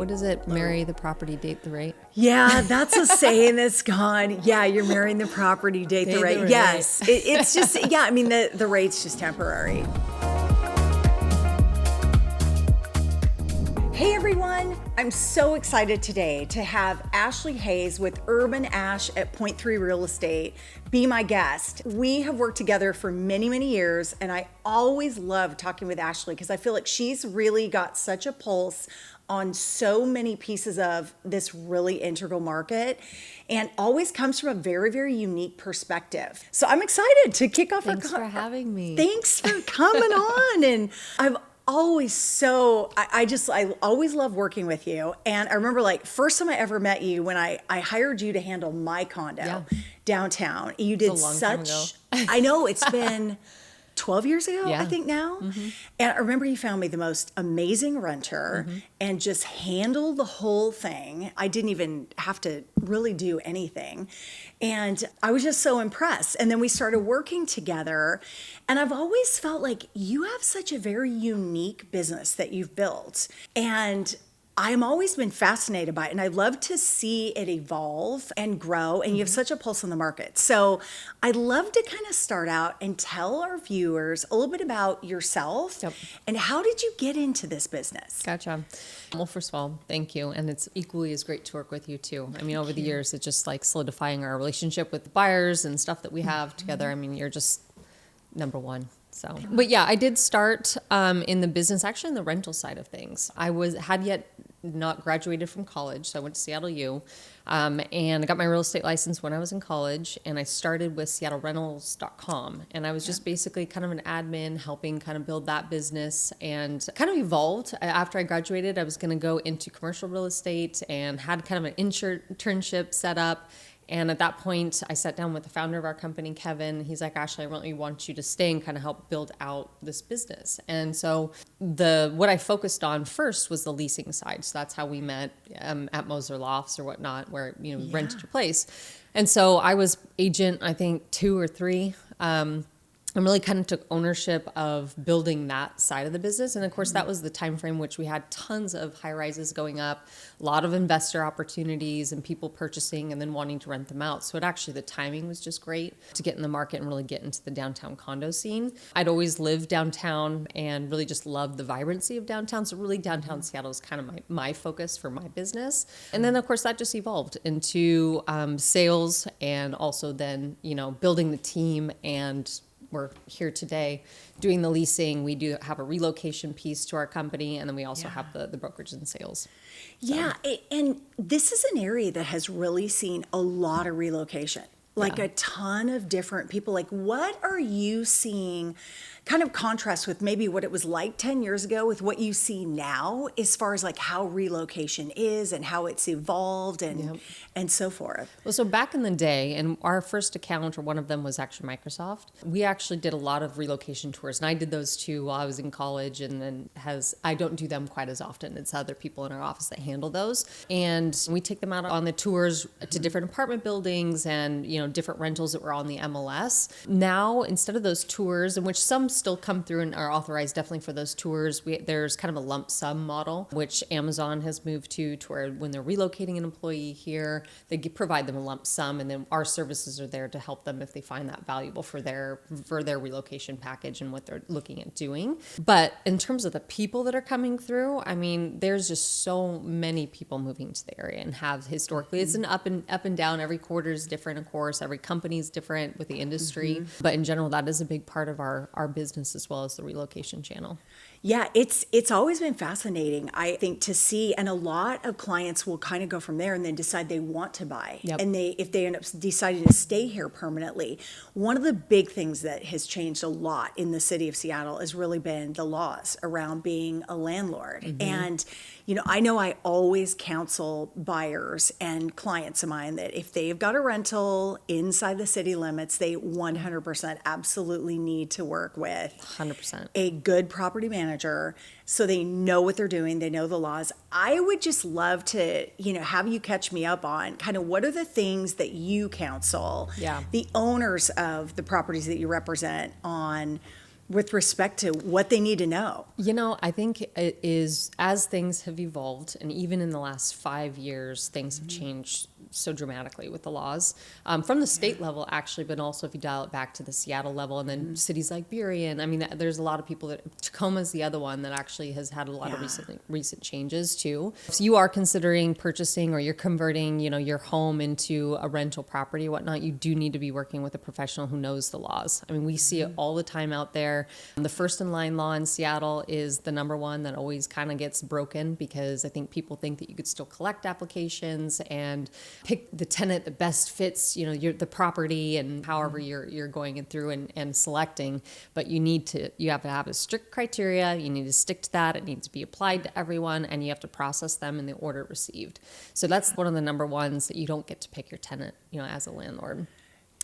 what is it? Marry the property, date the rate? Yeah, that's a saying that's gone. Yeah, you're marrying the property, date the rate. Yes, it's just, yeah, I mean, the rate's just temporary. Hey everyone, I'm so excited today to have Ashley Hayes with UrbanAsh at Pointe Real Estate be my guest. We have worked together for many, many years, and I always love talking with Ashley because I feel like she's really got such a pulse on so many pieces of this really integral market and always comes from a very, very unique perspective. So I'm excited to kick off. Thanks for having me. Thanks for coming on. And I've always I always love working with you. And I remember like first time I ever met you when I hired you to handle my condo downtown. You did such, I know it's been 12 years ago, I think now. Mm-hmm. And I remember you found me the most amazing renter and just handled the whole thing. I didn't even have to really do anything. And I was just so impressed. And then we started working together. And I've always felt like you have such a very unique business that you've built. And I'm always been fascinated by it, and I love to see it evolve and grow, and you have such a pulse on the market. So I'd love to kind of start out and tell our viewers a little bit about yourself and how did you get into this business? Gotcha. Well, first of all, thank you. And it's equally as great to work with you too. I mean, over the years, it's just like solidifying our relationship with the buyers and stuff that we have together. I mean, you're just number one. So, but yeah, I did start in the business, actually in the rental side of things. I had yet not graduated from college, so I went to Seattle U, and I got my real estate license when I was in college, and I started with SeattleRentals.com, and I was just basically kind of an admin, helping kind of build that business, and kind of evolved. After I graduated, I was going to go into commercial real estate, and had kind of an internship set up. And at that point, I sat down with the founder of our company, Kevin. He's like, Ashley, I really want you to stay and kind of help build out this business. And so what I focused on first was the leasing side. So that's how we met at Moser Lofts or whatnot, where we rented your place. And so I was agent, I think 2 or 3. I really kind of took ownership of building that side of the business. And of course, that was the time frame which we had tons of high rises going up, a lot of investor opportunities and people purchasing and then wanting to rent them out. So the timing was just great to get in the market and really get into the downtown condo scene. I'd always lived downtown and really just loved the vibrancy of downtown. So really downtown Seattle is kind of my focus for my business. And then of course that just evolved into sales and also then, building the team, and we're here today doing the leasing. We do have a relocation piece to our company, and then we also have the brokerage and sales. So. Yeah, and this is an area that has really seen a lot of relocation, like a ton of different people. Like, what are you seeing kind of contrast with maybe what it was like 10 years ago with what you see now as far as like how relocation is and how it's evolved and so forth? Well, so back in the day, and our first account, or one of them, was actually Microsoft. We actually did a lot of relocation tours, and I did those too while I was in college, and then I don't do them quite as often. It's other people in our office that handle those. And we take them out on the tours to different apartment buildings and, different rentals that were on the MLS. Now, instead of those tours, in which some still come through and are authorized definitely for those tours, there's kind of a lump sum model, which Amazon has moved to where when they're relocating an employee here, they provide them a lump sum, and then our services are there to help them if they find that valuable for their relocation package and what they're looking at doing. But in terms of the people that are coming through, I mean, there's just so many people moving to the area and have historically. It's an up and down. Every quarter is different, of course. Every company is different with the industry. But in general, that is a big part of our business as well as the relocation channel. Yeah, it's always been fascinating, I think, to see, and a lot of clients will kind of go from there and then decide they want to buy. And if they end up deciding to stay here permanently. One of the big things that has changed a lot in the city of Seattle has really been the laws around being a landlord. And I know I always counsel buyers and clients of mine that if they've got a rental inside the city limits, they 100% absolutely need to work with 100% a good property manager so they know what they're doing, they know the laws. I would just love to, have you catch me up on kind of what are the things that you counsel the owners of the properties that you represent on with respect to what they need to know? I think it is, as things have evolved, and even in the last 5 years, things have changed so dramatically with the laws from the state level, actually, but also if you dial it back to the Seattle level and then cities like Burien. I mean, there's a lot of people Tacoma's the other one that actually has had a lot of recent changes too. If you are considering purchasing or you're converting, your home into a rental property or whatnot, you do need to be working with a professional who knows the laws. I mean, we see it all the time out there. The first in line law in Seattle is the number one that always kind of gets broken, because I think people think that you could still collect applications and pick the tenant that best fits, the property and however you're going through and selecting. But you have to have a strict criteria. You need to stick to that. It needs to be applied to everyone, and you have to process them in the order received. So that's one of the number ones, that you don't get to pick your tenant, as a landlord.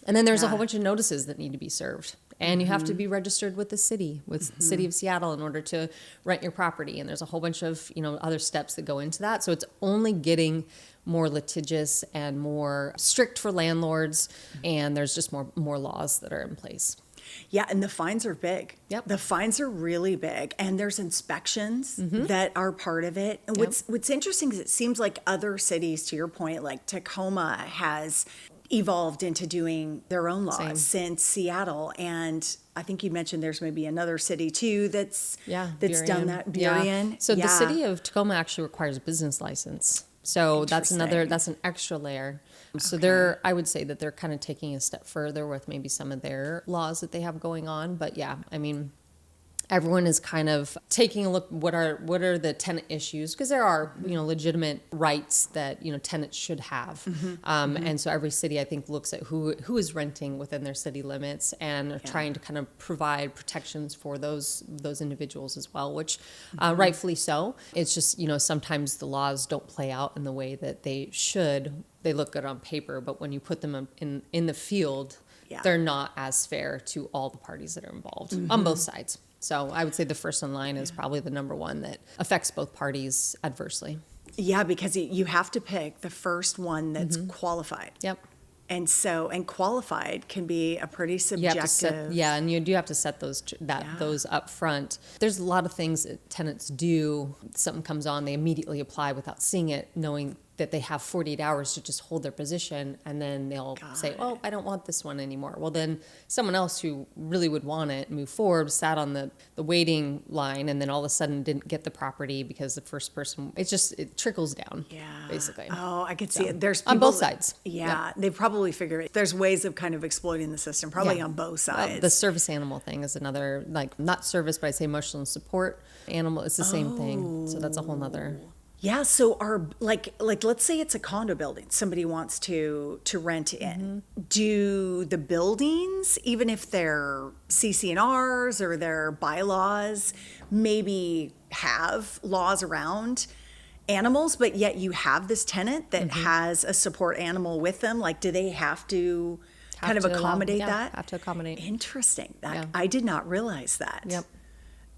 And then there's a whole bunch of notices that need to be served. And you have to be registered with the city of Seattle in order to rent your property. And there's a whole bunch of, other steps that go into that. So it's only getting more litigious and more strict for landlords. And there's just more laws that are in place. Yeah, and the fines are big. Yep. The fines are really big, and there's inspections that are part of it. And what's interesting is it seems like other cities, to your point, like Tacoma has evolved into doing their own laws since Seattle. And I think you mentioned there's maybe another city too that's done that. Burien. Yeah. So the city of Tacoma actually requires a business license. So that's an extra layer. So I would say that they're kind of taking a step further with maybe some of their laws that they have going on. But yeah, I mean, everyone is kind of taking a look, what are the tenant issues, because there are, legitimate rights that, tenants should have. And so every city, I think, looks at who is renting within their city limits and are trying to kind of provide protections for those individuals as well, which rightfully so. It's just, sometimes the laws don't play out in the way that they should. They look good on paper, but when you put them in the field, they're not as fair to all the parties that are involved on both sides. So I would say the first in line is probably the number one that affects both parties adversely. Yeah, because you have to pick the first one that's qualified. Yep. And qualified can be a pretty subjective. And you do have to set those up front. There's a lot of things that tenants do. Something comes on, they immediately apply without seeing it, knowing that they have 48 hours to just hold their position, and then they'll say, oh, I don't want this one anymore. Well, then someone else who really would want it, move forward, sat on the waiting line, and then all of a sudden didn't get the property because the first person, it trickles down, basically. Oh, I could see it. There's people, on both sides. Yeah, they probably figure it. There's ways of kind of exploiting the system, probably on both sides. Well, the service animal thing is another, not service, but I say emotional support animal. It's the same thing. So that's a whole nother. Yeah, so let's say it's a condo building somebody wants to rent in. Do the buildings, even if they're CC&Rs or their bylaws, maybe have laws around animals, but yet you have this tenant that has a support animal with them? Like, do they have to kind of accommodate that? Have to accommodate. Interesting. I did not realize that. Yep.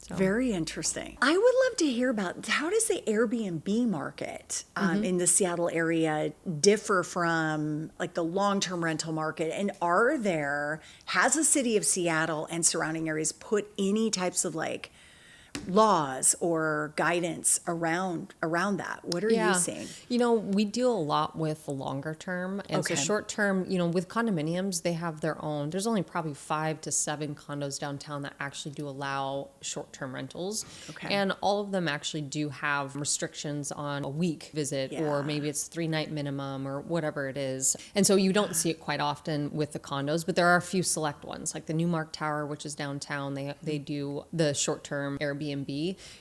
So. Very interesting. I would love to hear about, how does the Airbnb market in the Seattle area differ from like the long-term rental market? And has the city of Seattle and surrounding areas put any types of like laws or guidance around that? What are you seeing? We deal a lot with the longer term. And so short term, with condominiums, they have their own. There's only probably 5 to 7 condos downtown that actually do allow short term rentals. Okay. And all of them actually do have restrictions on a week visit, or maybe it's 3-night minimum or whatever it is. And so you don't see it quite often with the condos, but there are a few select ones, like the Newmark Tower, which is downtown. They do the short term Airbnb.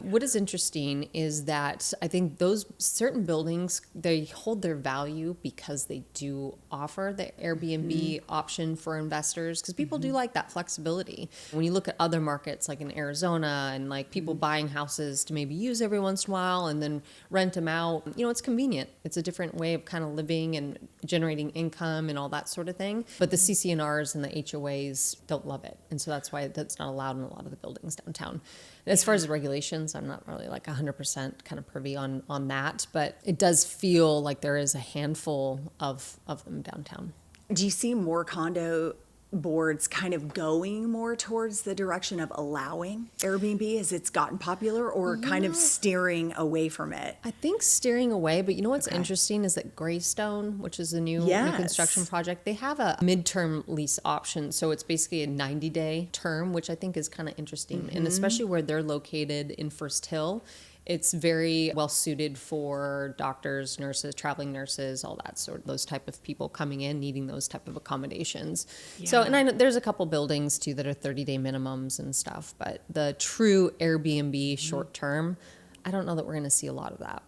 What is interesting is that I think those certain buildings, they hold their value because they do offer the Airbnb option for investors, because people do like that flexibility. When you look at other markets like in Arizona and like people buying houses to maybe use every once in a while and then rent them out, it's convenient. It's a different way of kind of living and generating income and all that sort of thing. But the CC&Rs and the HOAs don't love it. And so that's why that's not allowed in a lot of the buildings downtown. As far as the regulations, I'm not really like 100% kind of privy on that, but it does feel like there is a handful of them downtown. Do you see more condo boards kind of going more towards the direction of allowing Airbnb as it's gotten popular, or kind of steering away from it? I think steering away, but you know what's interesting is that Greystone, which is a new construction project, they have a midterm lease option. So it's basically a 90-day term, which I think is kind of interesting. And especially where they're located in First Hill, it's very well suited for doctors, nurses, traveling nurses, all that sort of those type of people coming in needing those type of accommodations. So, and I know there's a couple buildings too that are 30-day minimums and stuff, but the true Airbnb short term, I don't know that we're going to see a lot of that.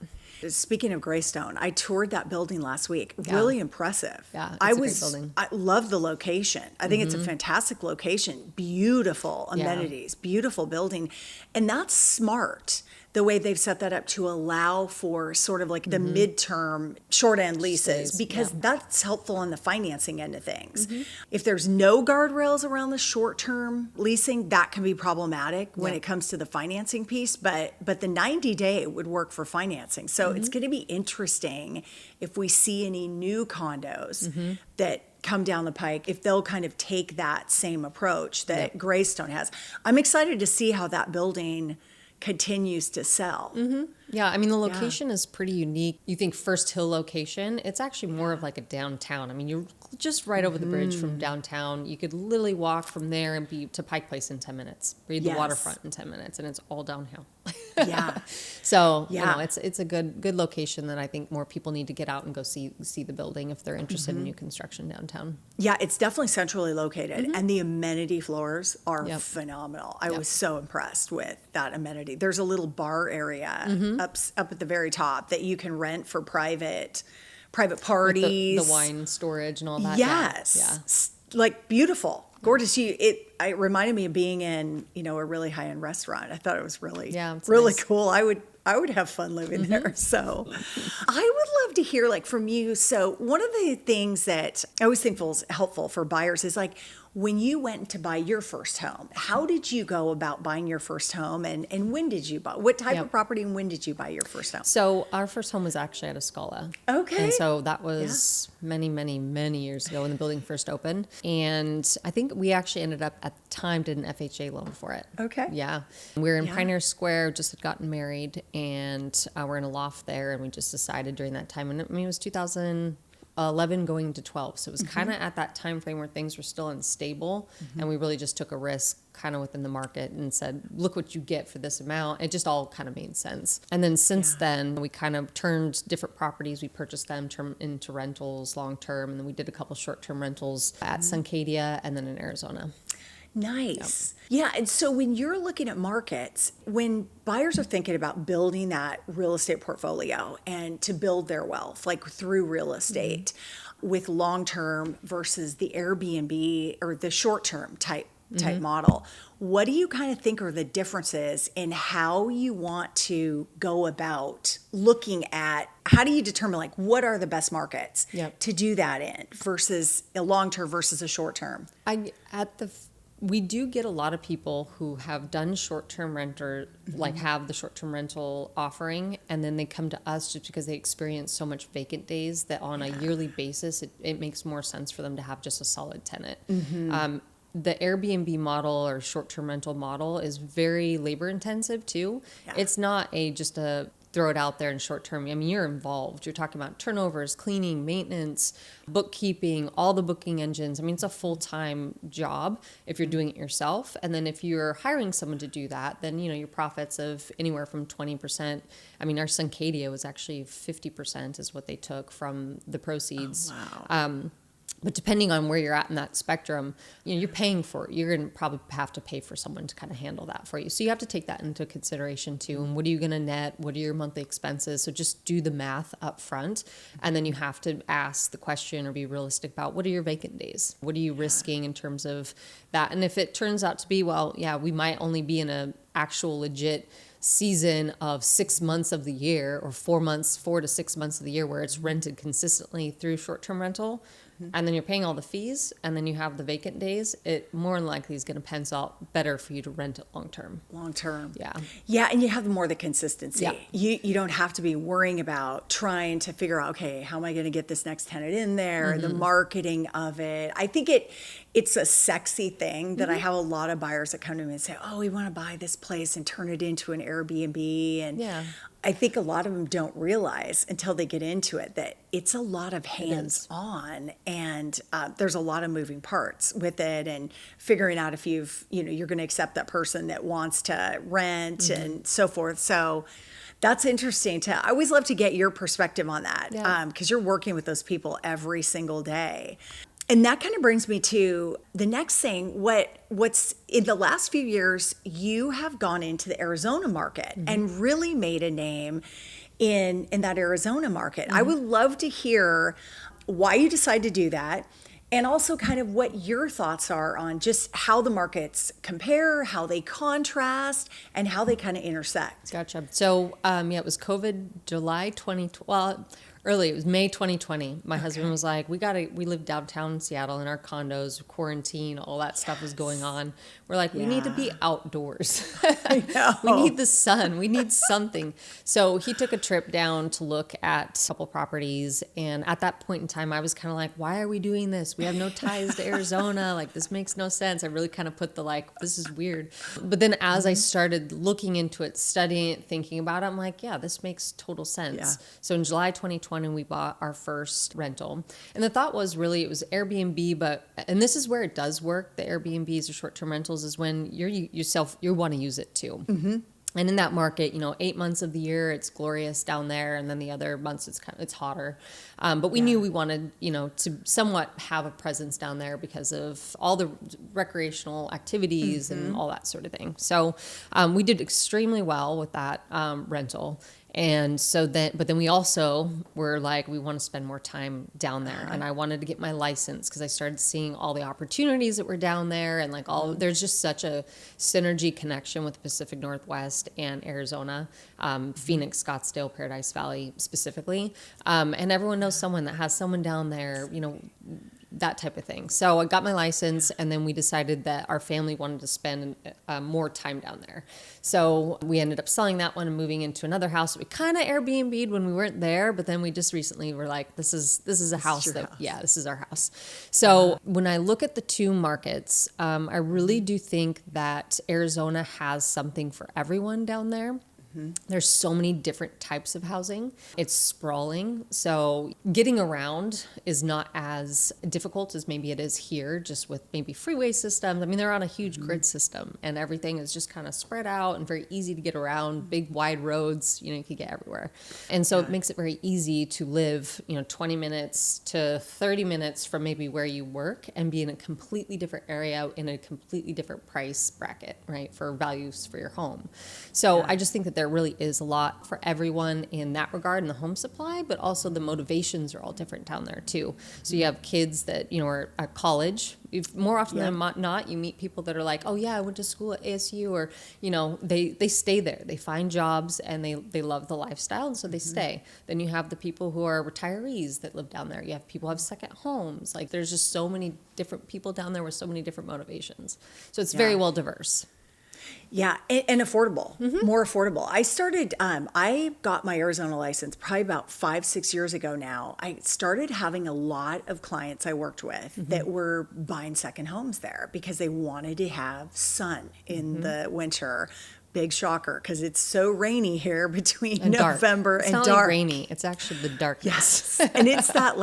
Speaking of Greystone, I toured that building last week. Really impressive. Yeah, it's a great building. I love the location. I think it's a fantastic location. Beautiful amenities, beautiful building. And that's smart, the way they've set that up to allow for sort of like the midterm short end leases, because that's helpful on the financing end of things. If there's no guardrails around the short term leasing, that can be problematic when it comes to the financing piece, but the 90-day would work for financing. So it's going to be interesting if we see any new condos that come down the pike, if they'll kind of take that same approach that Greystone has. I'm excited to see how that building continues to sell. Yeah, I mean, the location is pretty unique. You think First Hill location, it's actually more of like a downtown. I mean, you're just right over the bridge from downtown. You could literally walk from there and be to Pike Place in 10 minutes, read the waterfront in 10 minutes, and it's all downhill. So, you know, it's a good location that I think more people need to get out and go see the building if they're interested in new construction downtown. Yeah, it's definitely centrally located, and the amenity floors are phenomenal. I was so impressed with that amenity. There's a little bar area up at the very top that you can rent for private parties. With the wine storage and all that. Yes. Like beautiful. Gorgeous. It reminded me of being in, a really high-end restaurant. I thought it was really nice. Cool. I would have fun living there. So I would love to hear from you. So one of the things that I always think is helpful for buyers is when you went to buy your first home, how did you go about buying your first home, and when did you buy? What type of property, and when did you buy your first home? So our first home was actually at Escala. Okay. And so that was many, many, many years ago when the building first opened. And I think we actually ended up at the time did an FHA loan for it. Okay. Yeah. We were in Pioneer Square, just had gotten married, and we're in a loft there, and we just decided during that time, and it was 2011 going to 12. So it was kind of at that time frame where things were still unstable, and we really just took a risk kind of within the market and said, look what you get for this amount. It just all kind of made sense. And then since then, we kind of turned different properties. We purchased them into rentals long term, and then we did a couple short term rentals at Suncadia and then in Arizona. Nice. Yeah. And so when you're looking at markets, when buyers are thinking about building that real estate portfolio and to build their wealth, through real estate with long-term versus the Airbnb or the short-term type model, what do you kind of think are the differences in how you want to go about looking at, how do you determine what are the best markets to do that in versus a long-term versus a short-term? We do get a lot of people who have done short-term renter, have the short-term rental offering, and then they come to us just because they experience so much vacant days that on a yearly basis, it makes more sense for them to have just a solid tenant. The Airbnb model or short-term rental model is very labor-intensive too. Yeah. It's not just a throw it out there in short term. I mean, you're involved. You're talking about turnovers, cleaning, maintenance, bookkeeping, all the booking engines. I mean, it's a full-time job if you're doing it yourself. And then if you're hiring someone to do that, then, your profits of anywhere from 20%. I mean, our Suncadia was actually 50% is what they took from the proceeds. Oh, wow. But depending on where you're at in that spectrum, you're paying for it. You're going to probably have to pay for someone to kind of handle that for you. So you have to take that into consideration too. And what are you going to net? What are your monthly expenses? So just do the math up front. And then you have to ask the question or be realistic about what are your vacant days? What are you risking in terms of that? And if it turns out to be, we might only be in an actual legit season of 6 months of the year or 4 to 6 months of the year where it's rented consistently through short-term rental, and then you're paying all the fees, and then you have the vacant days, it more than likely is going to pencil out better for you to rent it long term. Long term. Yeah. Yeah, and you have more the consistency. Yeah. You don't have to be worrying about trying to figure out, okay, how am I going to get this next tenant in there? The marketing of it. I think it's a sexy thing that I have a lot of buyers that come to me and say, oh, we want to buy this place and turn it into an Airbnb. And Yeah. I think a lot of them don't realize until they get into it that it's a lot of hands-on, and there's a lot of moving parts with it, and figuring out if you're going to accept that person that wants to rent and so forth. So that's interesting. I always love to get your perspective on that, because you're working with those people every single day. And that kind of brings me to the next thing. What's in the last few years, you have gone into the Arizona market and really made a name in that Arizona market. I would love to hear why you decided to do that, and also kind of what your thoughts are on just how the markets compare, how they contrast, and how they kind of intersect. Gotcha. So, it was COVID, July 2020. Well, early, it was May 2020. My husband was like, we live downtown in Seattle in our condos, quarantine, all that stuff was going on. We're like, we need to be outdoors. I know. We need the sun. We need something. So he took a trip down to look at a couple properties. And at that point in time, I was kind of like, why are we doing this? We have no ties to Arizona. Like, this makes no sense. I really kind of put this is weird. But then as I started looking into it, studying it, thinking about it, I'm like, yeah, this makes total sense. Yeah. So in July 2020, we bought our first rental. And the thought was really, it was Airbnb, and this is where it does work, the Airbnbs or short-term rentals, is when you want to use it too. And in that market, 8 months of the year, it's glorious down there. And then the other months, it's hotter. But we knew we wanted, to somewhat have a presence down there because of all the recreational activities and all that sort of thing. So we did extremely well with that rental. And so but then we also were like, we want to spend more time down there. And I wanted to get my license because I started seeing all the opportunities that were down there, and like there's just such a synergy connection with the Pacific Northwest and Arizona, Phoenix, Scottsdale, Paradise Valley specifically. And everyone knows someone that has someone down there, that type of thing. So I got my license, and then we decided that our family wanted to spend more time down there. So we ended up selling that one and moving into another house. We kind of Airbnb'd when we weren't there, but then we just recently were like, this is a house that, this is our house. So when I look at the two markets, I really do think that Arizona has something for everyone down there. There's so many different types of housing. It's sprawling. So getting around is not as difficult as maybe it is here, just with maybe freeway systems. I mean, they're on a huge grid system, and everything is just kind of spread out and very easy to get around. Big, wide roads, you can get everywhere. And so it makes it very easy to live, 20 minutes to 30 minutes from maybe where you work and be in a completely different area in a completely different price bracket, right, for values for your home. So I just think that there really is a lot for everyone in that regard in the home supply, but also the motivations are all different down there too. So you have kids that, are at college. More often than not, you meet people that are like, oh yeah, I went to school at ASU, or, they stay there. They find jobs and they love the lifestyle, and so they stay. Then you have the people who are retirees that live down there. You have people who have second homes. Like, there's just so many different people down there with so many different motivations. So it's very well diverse. Yeah, and affordable, more affordable. I got my Arizona license probably about 5-6 years ago now. I started having a lot of clients I worked with that were buying second homes there because they wanted to have sun in the winter. Big shocker, because it's so rainy here between November and dark. It's not like rainy. It's actually the darkness. Yes. And it's that,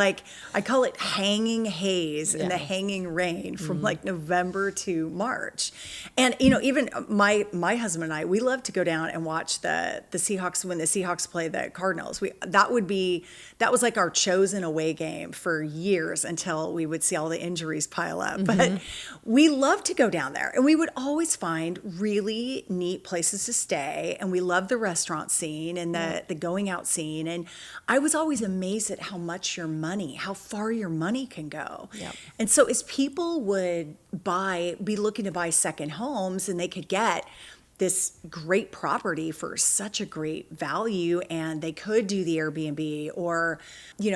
I call it hanging haze and the hanging rain from November to March. And, even my husband and I, we love to go down and watch the Seahawks when the Seahawks play the Cardinals. That was like our chosen away game for years until we would see all the injuries pile up. But we love to go down there, and we would always find really neat places to stay, and we love the restaurant scene and the going out scene. And I was always amazed at how far your money can go. Yep. And so as people would be looking to buy second homes, and they could get this great property for such a great value, and they could do the Airbnb, or,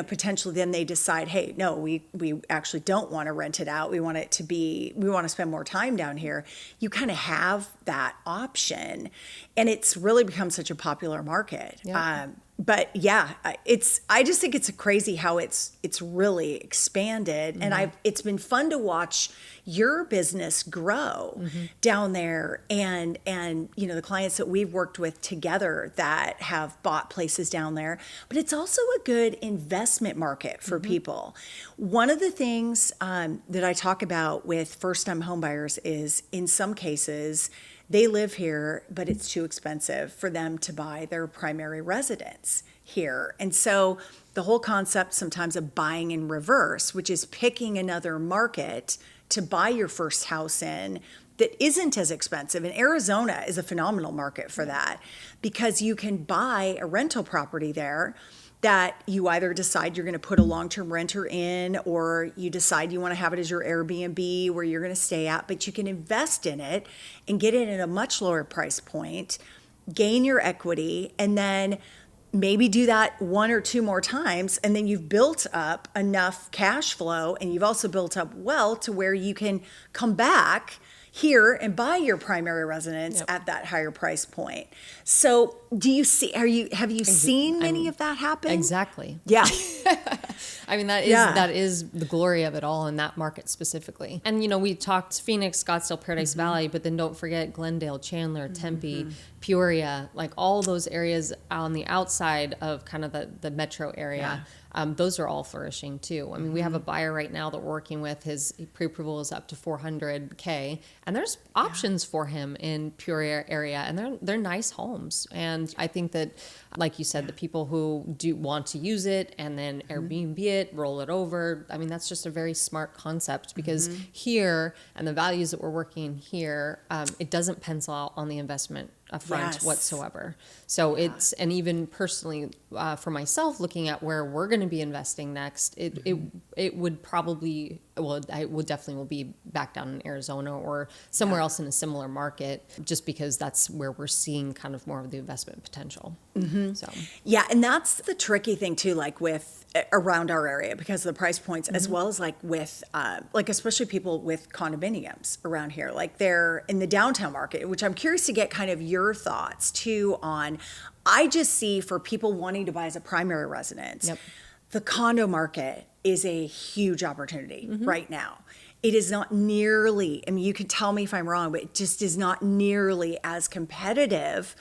potentially then they decide, hey, no, we actually don't want to rent it out. We want to spend more time down here. You kind of have that option, and it's really become such a popular market. Yeah. But yeah, I just think it's crazy how it's really expanded, and it's been fun to watch your business grow down there, and the clients that we've worked with together that have bought places down there. But it's also a good investment market for people. One of the things that I talk about with first-time homebuyers is, in some cases, they live here, but it's too expensive for them to buy their primary residence here. And so the whole concept sometimes of buying in reverse, which is picking another market to buy your first house in that isn't as expensive. And Arizona is a phenomenal market for that, because you can buy a rental property there that you either decide you're going to put a long-term renter in, or you decide you want to have it as your Airbnb where you're going to stay at, but you can invest in it and get it at a much lower price point, gain your equity, and then maybe do that one or two more times. And then you've built up enough cash flow, and you've also built up wealth to where you can come back here and buy your primary residence at that higher price point. So have you seen many of that happen? Exactly. Yeah. I mean, that is the glory of it all in that market specifically. And, we talked Phoenix, Scottsdale, Paradise Valley, but then don't forget Glendale, Chandler, Tempe, Peoria, like all those areas on the outside of kind of the metro area. Those are all flourishing too. I mean, we have a buyer right now that we're working with. His pre-approval is up to $400K, and there's options for him in Peoria area, and they're nice homes. And I think that, like you said, the people who do want to use it and then Airbnb it, roll it over. I mean, that's just a very smart concept, because here, and the values that we're working here, it doesn't pencil out on the investment upfront whatsoever. So and even personally, for myself, looking at where we're going to be investing next, it would probably, I would definitely will be back down in Arizona or somewhere else in a similar market, just because that's where we're seeing kind of more of the investment potential. So yeah, and that's the tricky thing too, like with around our area, because of the price points, as well as like with especially people with condominiums around here, like they're in the downtown market, which I'm curious to get kind of your thoughts too on. I just see, for people wanting to buy as a primary residence, the condo market is a huge opportunity right now. It is not nearly, I mean, you can tell me if I'm wrong, but it just is not nearly as competitive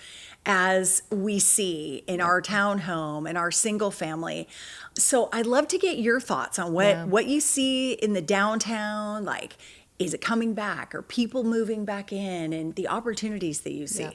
as we see in our townhome and our single family. So I'd love to get your thoughts on what you see in the downtown, like, is it coming back? Are people moving back in, and the opportunities that you see?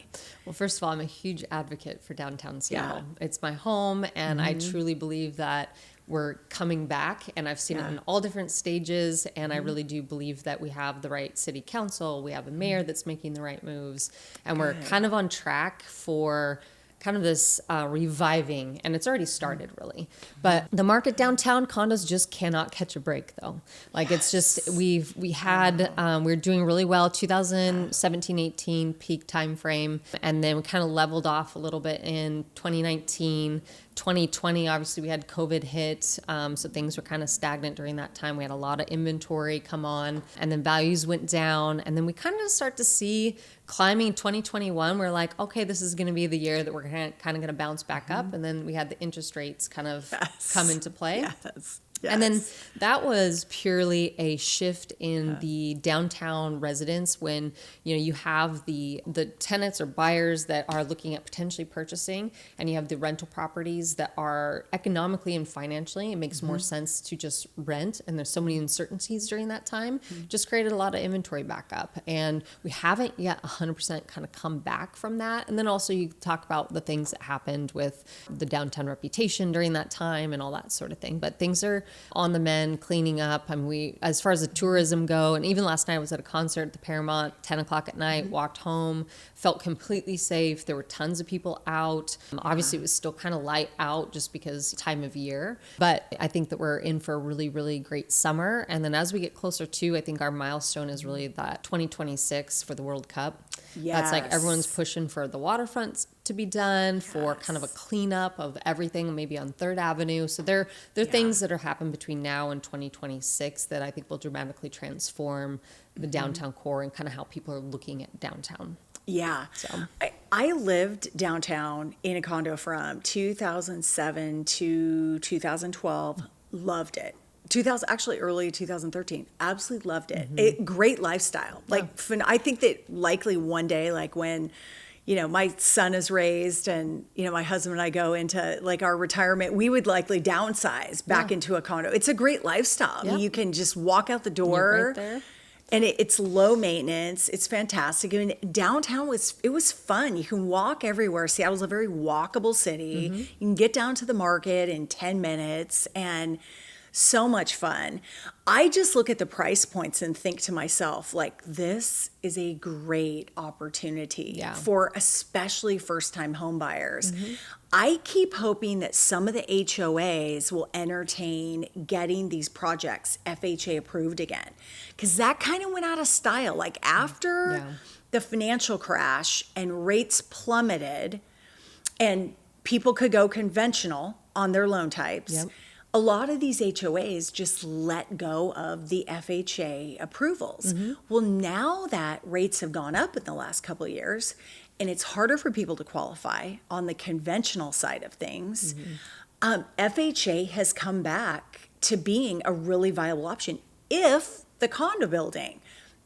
Well, first of all, I'm a huge advocate for downtown Seattle. It's my home, and I truly believe that we're coming back, and I've seen it in all different stages, and I really do believe that we have the right city council, we have a mayor that's making the right moves, and we're kind of on track for kind of this reviving, and it's already started really. But the market downtown, condos just cannot catch a break though. Like it's just, we were doing really well 2017-18 peak time frame, and then we kind of leveled off a little bit in 2019. 2020, obviously we had COVID hit, so things were kind of stagnant during that time. We had a lot of inventory come on, and then values went down, and then we kind of start to see climbing 2021. We're like, okay, this is going to be the year that we're kind of going to bounce back up, and then we had the interest rates kind of come into play. Yes. And then that was purely a shift in the downtown residents when, you have the tenants or buyers that are looking at potentially purchasing, and you have the rental properties that are economically and financially, it makes more sense to just rent. And there's so many uncertainties during that time, just created a lot of inventory backup. And we haven't yet 100% kind of come back from that. And then also you talk about the things that happened with the downtown reputation during that time and all that sort of thing. But things are on the mend, cleaning up. I mean, as far as the tourism go, and even last night I was at a concert at the Paramount, 10 o'clock at night, walked home, felt completely safe. There were tons of people out. Obviously, it was still kind of light out just because time of year. But I think that we're in for a really, really great summer. And then as we get closer to, I think our milestone is really that 2026 for the World Cup. That's like everyone's pushing for the waterfronts to be done, for kind of a cleanup of everything, maybe on 3rd Avenue. So there are things that are happening between now and 2026 that I think will dramatically transform the downtown core and kind of how people are looking at downtown. Yeah. So I lived downtown in a condo from 2007 to 2012. Loved it. Actually early 2013. Absolutely loved it. Great lifestyle. Like, I think that likely one day, like when, my son is raised and, my husband and I go into like our retirement, we would likely downsize back into a condo. It's a great lifestyle. I mean, you can just walk out the door. You're right there. And it's low maintenance. It's fantastic. I mean, downtown was fun. You can walk everywhere. Seattle's a very walkable city. You can get down to the market in 10 minutes and so much fun. I just look at the price points and think to myself, like, this is a great opportunity for especially first-time home buyers. I keep hoping that some of the HOAs will entertain getting these projects FHA approved again, because that kind of went out of style. Like after the financial crash and rates plummeted and people could go conventional on their loan types, a lot of these HOAs just let go of the FHA approvals. Well, now that rates have gone up in the last couple of years, and it's harder for people to qualify on the conventional side of things, FHA has come back to being a really viable option if the condo building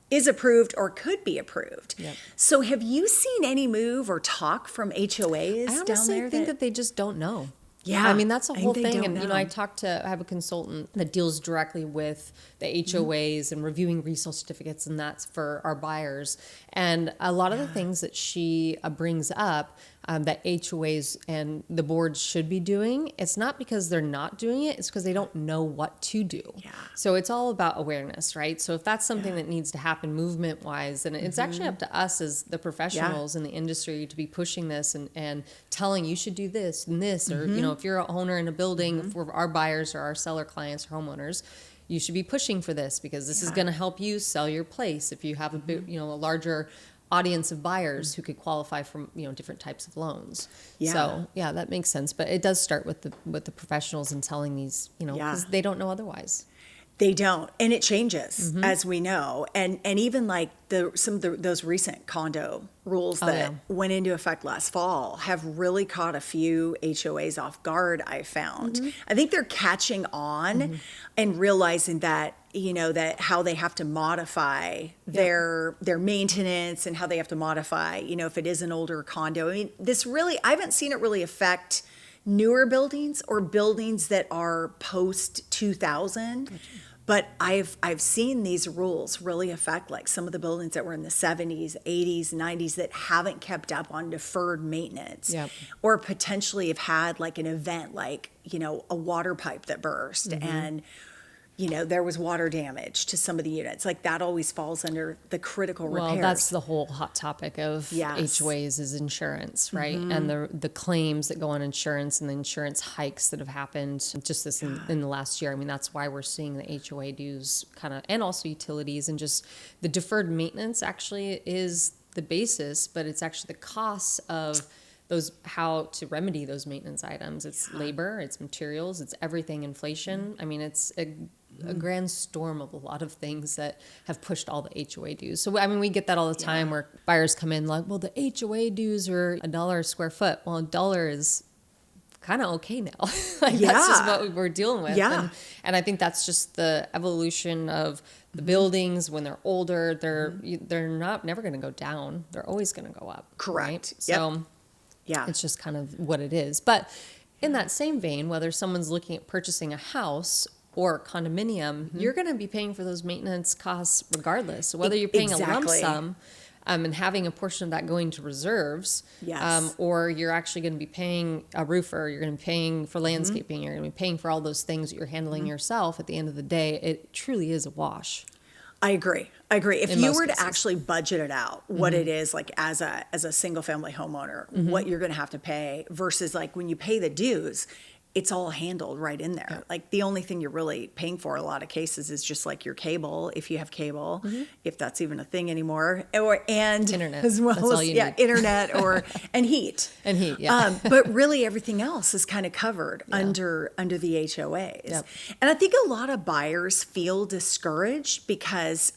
is approved or could be approved. So have you seen any move or talk from HOAs I down honestly there? think that they just don't know. Yeah. I mean, that's the whole thing. And, know. I have a consultant that deals directly with the HOAs and reviewing resale certificates, and that's for our buyers. And a lot of the things that she brings up that HOAs and the boards should be doing, it's not because they're not doing it, it's because they don't know what to do. So it's all about awareness, right? So if that's something that needs to happen movement-wise, then it's actually up to us as the professionals in the industry to be pushing this and telling you should do this and this, or, if you're a owner in a building, for our buyers or our seller clients or homeowners, you should be pushing for this because this is going to help you sell your place if you have a larger audience of buyers who could qualify for different types of loans. So that makes sense, but it does start with the professionals and telling these because they don't know otherwise. They don't, and it changes as we know, and even like those recent condo rules that went into effect last fall have really caught a few HOAs off guard. I found. I think they're catching on and realizing that that how they have to modify their maintenance and how they have to modify if it is an older condo. I mean, I haven't seen it really affect newer buildings or buildings that are post 2000. But I've seen these rules really affect like some of the buildings that were in the 70s, 80s, 90s that haven't kept up on deferred maintenance, or potentially have had like an event like a water pipe that burst and there was water damage to some of the units. Like that always falls under the critical repairs. Well, that's the whole hot topic of HOAs is insurance, right? And the claims that go on insurance and the insurance hikes that have happened just in the last year. I mean, that's why we're seeing the HOA dues and also utilities, and just the deferred maintenance actually is the basis, but it's actually the costs of how to remedy those maintenance items. It's labor, it's materials, it's everything, inflation. I mean, it's a grand storm of a lot of things that have pushed all the HOA dues. So, I mean, we get that all the time where buyers come in like, well, the HOA dues are $1 a square foot. Well, $1 is kind of okay now. That's just what we're dealing with. And I think that's just the evolution of the buildings. When they're older, they're never going to go down. They're always going to go up. Correct. Right? So it's just kind of what it is. But in that same vein, whether someone's looking at purchasing a house or a condominium, you're going to be paying for those maintenance costs regardless. So whether you're paying a lump sum and having a portion of that going to reserves, Yes. or you're actually going to be paying a roofer, you're going to be paying for landscaping, you're going to be paying for all those things that you're handling yourself. At the end of the day, it truly is a wash. I agree. If In you most were to cases. actually budget it out, what it is like as a single family homeowner, what you're going to have to pay versus like when you pay the dues, it's all handled right in there. Like the only thing you're really paying for in a lot of cases is just like your cable, if you have cable, if that's even a thing anymore, and Internet. as well That's all as you need. internet and heat. And heat, yeah. But really everything else is kind of covered under the HOAs. Yep. And I think a lot of buyers feel discouraged because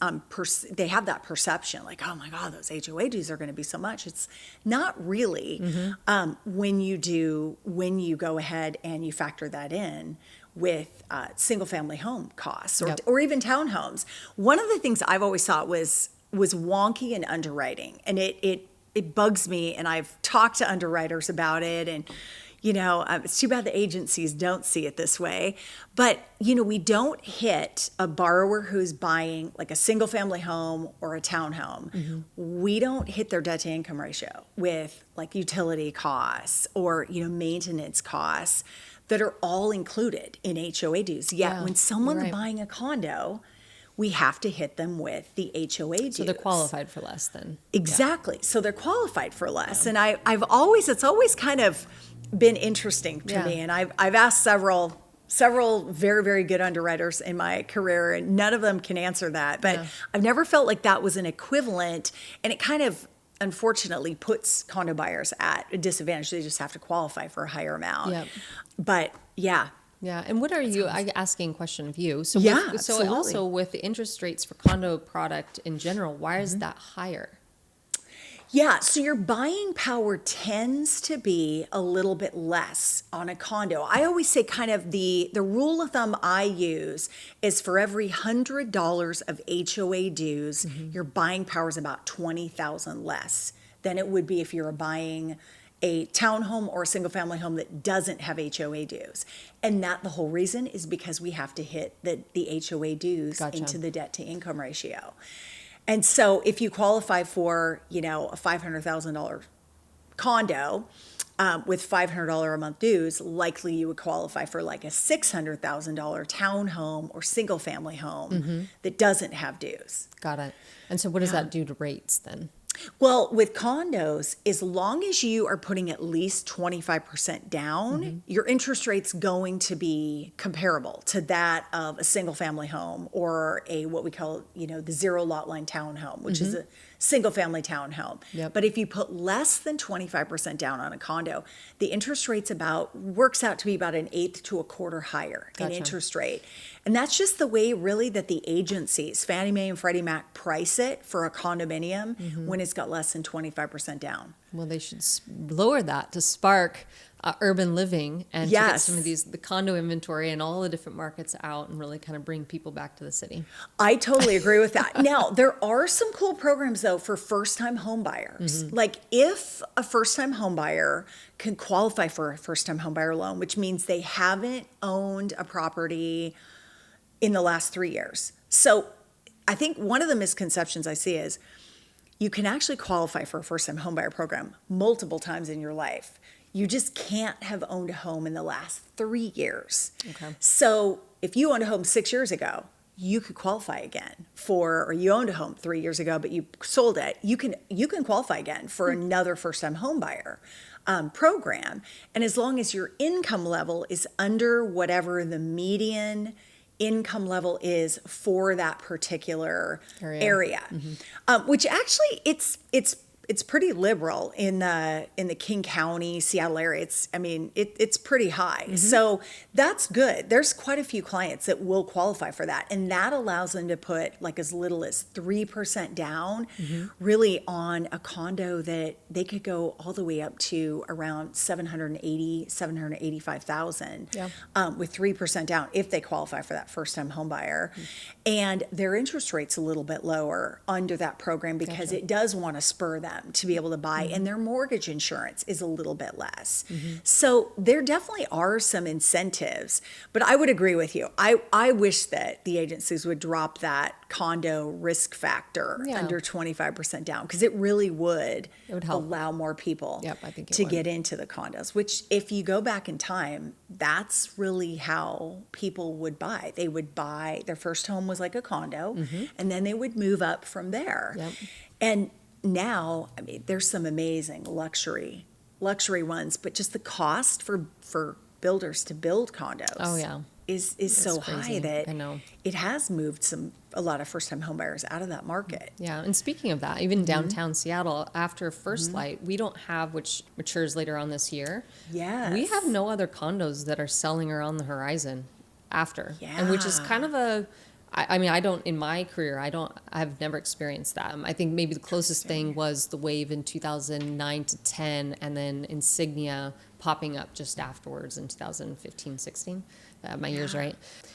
they have that perception like, oh my God, those HOA dues are going to be so much. It's not really when you go ahead and you factor that in with single family home costs or even townhomes. One of the things I've always thought was wonky in underwriting, and it bugs me, and I've talked to underwriters about it, and it's too bad the agencies don't see it this way. But, we don't hit a borrower who's buying like a single family home or a townhome. We don't hit their debt to income ratio with like utility costs or, maintenance costs that are all included in HOA dues. Yet when someone's buying a condo, we have to hit them with the HOA dues. So they're qualified for less then. Exactly. So they're qualified for less. And it's always kind of been interesting to me. And I've asked several very, very good underwriters in my career, and none of them can answer that. But I've never felt like that was an equivalent, and it kind of unfortunately puts condo buyers at a disadvantage. They just have to qualify for a higher amount. Yep. But Yeah. And what are you, I asking a question of you. So absolutely. Also with the interest rates for condo product in general, why is that higher? Yeah, so your buying power tends to be a little bit less on a condo. I always say kind of the rule of thumb I use is for every $100 of HOA dues, your buying power is about $20,000 less than it would be if you were buying a townhome or a single family home that doesn't have HOA dues. And the whole reason is because we have to hit the HOA dues into the debt to income ratio. And so if you qualify for, a $500,000 condo with $500 a month dues, likely you would qualify for like a $600,000 townhome or single family home that doesn't have dues. Got it. And so what does that do to rates then? Well, with condos, as long as you are putting at least 25% down, your interest rate's going to be comparable to that of a single family home or what we call, the zero lot line townhome, which is a single family townhome. But if you put less than 25% down on a condo, the interest rate's works out to be about an eighth to a quarter higher in interest rate. And that's just the way really that the agencies, Fannie Mae and Freddie Mac, price it for a condominium when it's got less than 25% down. Well, they should lower that to spark urban living and to get some of the condo inventory and all the different markets out and really kind of bring people back to the city. I totally agree with that. Now, there are some cool programs though for first-time home buyers. Like if a first-time home buyer can qualify for a first-time home buyer loan, which means they haven't owned a property in the last 3 years. So I think one of the misconceptions I see is you can actually qualify for a first-time homebuyer program multiple times in your life. You just can't have owned a home in the last 3 years. Okay. So if you owned a home 6 years ago, you could qualify again or you owned a home 3 years ago, but you sold it. You can qualify again for another first-time homebuyer program. And as long as your income level is under whatever the median income level is for that particular area. Which actually it's pretty liberal in the King County, Seattle area. It's pretty high. So that's good. There's quite a few clients that will qualify for that. And that allows them to put like as little as 3% down really on a condo that they could go all the way up to around $785,000 with 3% down if they qualify for that first time home buyer. And their interest rate's a little bit lower under that program because it does want to spur that them to be able to buy, and their mortgage insurance is a little bit less. So there definitely are some incentives, but I would agree with you. I wish that the agencies would drop that condo risk factor under 25% down, because it really would, help allow more people I think to get into the condos, which if you go back in time, that's really how people would buy. They would buy, their first home was like a condo, and then they would move up from there. And now, I mean, there's some amazing luxury ones, but just the cost for builders to build condos is so high that I know it has moved a lot of first-time homebuyers out of that market. Yeah, and speaking of that, even downtown Seattle, after First Light, we don't have, which matures later on this year. Yes. We have no other condos that are selling or on the horizon after. And which is kind of I mean, I don't, in my career, I've never experienced that. I think maybe the closest thing was the wave in 2009 to 10, and then Insignia popping up just afterwards in 2015, 16. My year's right.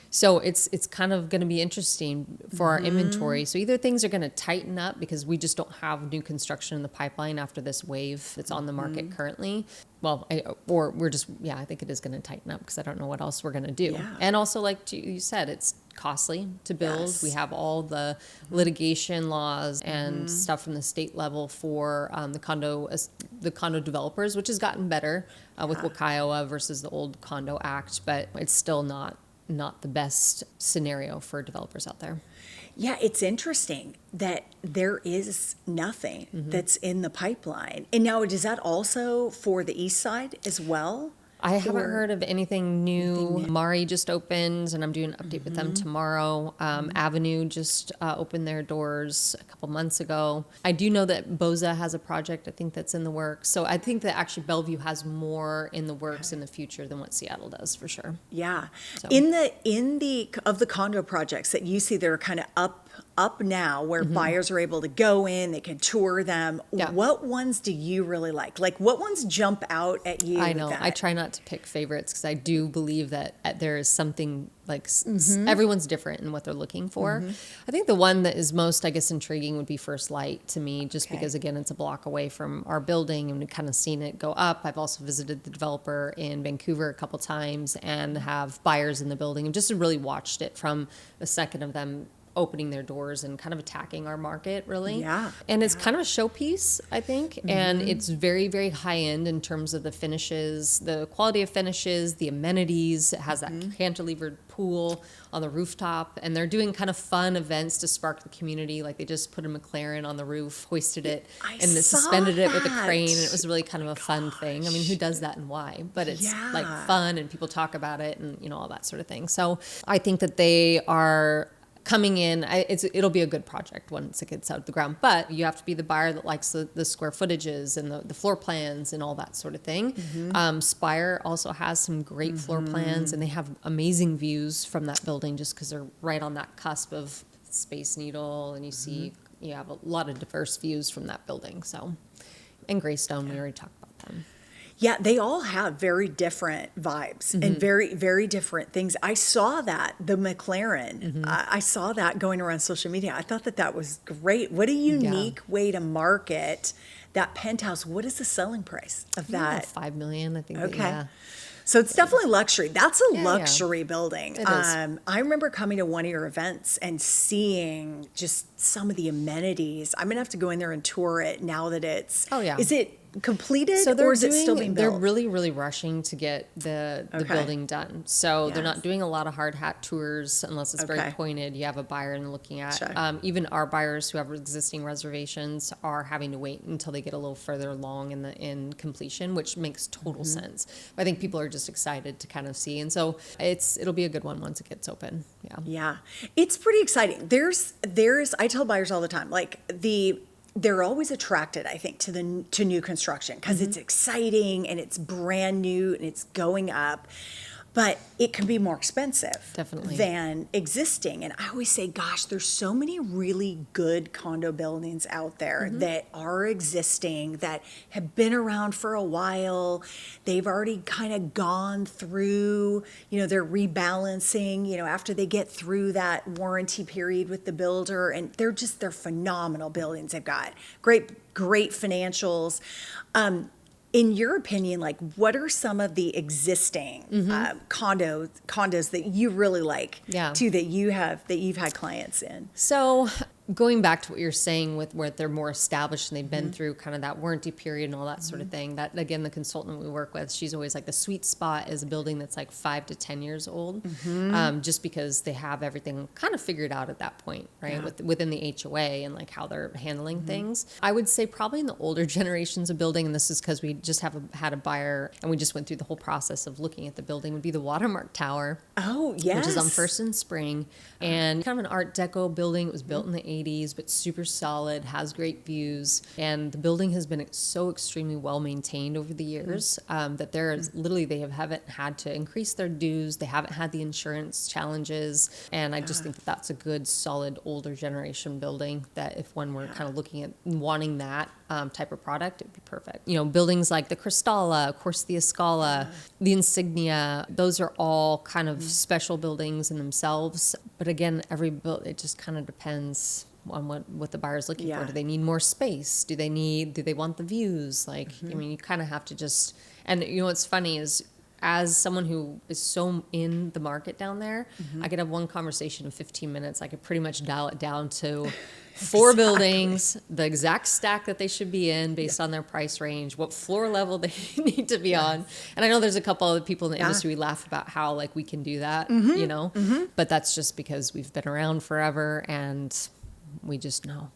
So it's kind of going to be interesting for our inventory. So either things are going to tighten up because we just don't have new construction in the pipeline after this wave that's on the market currently. Well, or we're just, I think it is going to tighten up because I don't know what else we're going to do. Yeah. And also, like you said, it's costly to build. Yes. We have all the litigation laws and stuff from the state level for the condo developers, which has gotten better with Wakaiowa versus the old Condo Act, but it's still not the best scenario for developers out there. Yeah, it's interesting that there is nothing that's in the pipeline. And now, is that also for the east side as well? I haven't heard of anything new. Mari just opened, and I'm doing an update with them tomorrow. Avenue just opened their doors a couple months ago. I do know that Boza has a project, I think, that's in the works. So I think that actually Bellevue has more in the works in the future than what Seattle does, for sure. Yeah. So. In the condo projects that you see that are kind of up now, where buyers are able to go in, they can tour them. Yeah. What ones do you really like? Like, what ones jump out at you? I know. I try not to pick favorites because I do believe that there is something like everyone's different in what they're looking for. I think the one that is most, I guess, intriguing would be First Light to me, just because, again, it's a block away from our building and we've kind of seen it go up. I've also visited the developer in Vancouver a couple times and have buyers in the building and just really watched it from the second of them opening their doors and kind of attacking our market, really. Yeah. And it's kind of a showpiece, I think. And it's very, very high end in terms of the finishes, the quality of finishes, the amenities. It has that cantilevered pool on the rooftop. And they're doing kind of fun events to spark the community. Like they just put a McLaren on the roof, hoisted it, and suspended it with a crane. And it was really kind of a fun thing. I mean, who does that and why? But it's like fun and people talk about it and, all that sort of thing. So I think that they are coming in, it'll be a good project once it gets out of the ground, but you have to be the buyer that likes the square footages and the floor plans and all that sort of thing. Spire also has some great floor plans, and they have amazing views from that building just because they're right on that cusp of Space Needle, and you have a lot of diverse views from that building. So, and Greystone, we already talked about them. Yeah, they all have very different vibes and very, very different things. I saw that, the McLaren, I saw that going around social media. I thought that was great. What a unique way to market that penthouse. What is the selling price of that? $5 million, I think. Okay. So it's definitely luxury. That's a luxury building. It is. I remember coming to one of your events and seeing just some of the amenities. I'm going to have to go in there and tour it now that it's... Oh, yeah. Is it completed, or is it still being built? They're really, really rushing to get the building done. So they're not doing a lot of hard hat tours unless it's very pointed. You have a buyer and looking at. Sure. Even our buyers who have existing reservations are having to wait until they get a little further along in completion, which makes total sense. But I think people are just excited to kind of see, and so it'll be a good one once it gets open. Yeah, it's pretty exciting. There's I tell buyers all the time, like they're always attracted, I think, to new construction because it's exciting and it's brand new and it's going up. but it can be more expensive Definitely. than existing. And I always say, gosh, there's so many really good condo buildings out there that are existing, that have been around for a while. They've already kind of gone through, they're rebalancing, after they get through that warranty period with the builder. And they're phenomenal buildings. They've got great financials. In your opinion, like, what are some of the existing condos that you really like, too, that you've had clients in? So going back to what you're saying with where they're more established and they've been through kind of that warranty period and all that sort of thing, that, again, the consultant we work with, she's always like, the sweet spot is a building that's like 5 to 10 years old, just because they have everything kind of figured out at that point, right? Within the HOA and like how they're handling things. I would say probably in the older generations of building, and this is because we just had a buyer and we just went through the whole process of looking at the building, would be the Watermark Tower. Oh, yes. Which is on First and Spring, and kind of an Art Deco building. It was built in the 80s, but super solid, has great views. And the building has been so extremely well maintained over the years that they haven't had to increase their dues. They haven't had the insurance challenges. And I just think that that's a good, solid, older generation building that if one were kind of looking at wanting that type of product, it'd be perfect. Buildings like the Cristala, of course, the Escala, the Insignia, those are all kind of special buildings in themselves. But again, it just kind of depends on what the buyer's looking for. Do they need more space? Do they want the views? Like, you kind of have to just, and what's funny is, as someone who is so in the market down there, I could have one conversation in 15 minutes. I could pretty much dial it down to 4 buildings, the exact stack that they should be in based on their price range, what floor level they need to be on. And I know there's a couple other people in the industry who laugh about how like we can do that, but that's just because we've been around forever and we just know.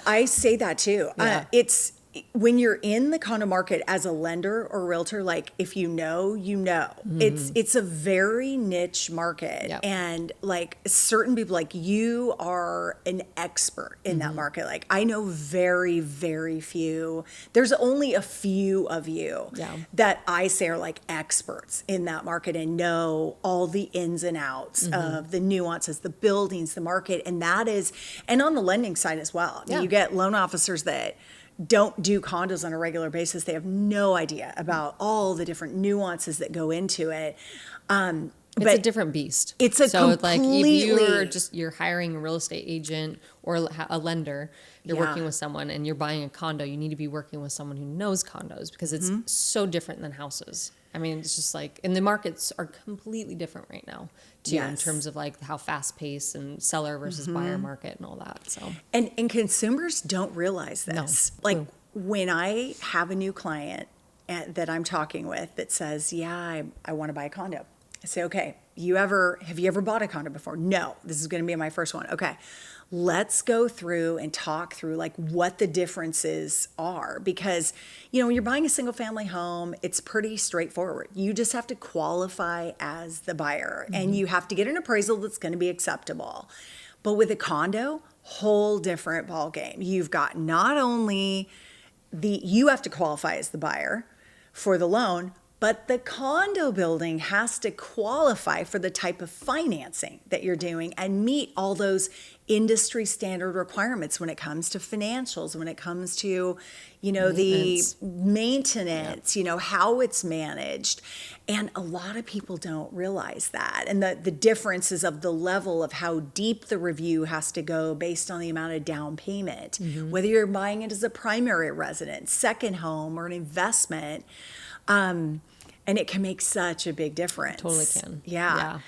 I say that too. It's when you're in the condo market as a lender or realtor, like, if you know, it's a very niche market. And like, certain people, like, you are an expert in that market. Like, I know very, very few. There's only a few of you that I say are like experts in that market and know all the ins and outs of the nuances, the buildings, the market. And on the lending side as well. I mean, you get loan officers that don't do condos on a regular basis. They have no idea about all the different nuances that go into it. It's a different beast. It's a completely... Like, if you're hiring a real estate agent or a lender, you're working with someone and you're buying a condo, you need to be working with someone who knows condos, because it's so different than houses. I mean, it's just like, and the markets are completely different right now too, in terms of like how fast paced and seller versus buyer market and all that. So, and consumers don't realize this. No. Like, when I have a new client that I'm talking with that says, I want to buy a condo. I say, okay, have you ever bought a condo before? No, this is going to be my first one. Okay. Let's go through and talk through like what the differences are, because, when you're buying a single family home, it's pretty straightforward. You just have to qualify as the buyer and you have to get an appraisal that's going to be acceptable. But with a condo, whole different ballgame. You've got not only you have to qualify as the buyer for the loan, but the condo building has to qualify for the type of financing that you're doing and meet all those industry standard requirements when it comes to financials, when it comes to, the maintenance, how it's managed. And a lot of people don't realize that. And the differences of the level of how deep the review has to go based on the amount of down payment, whether you're buying it as a primary residence, second home, or an investment. And it can make such a big difference. Totally can. Yeah.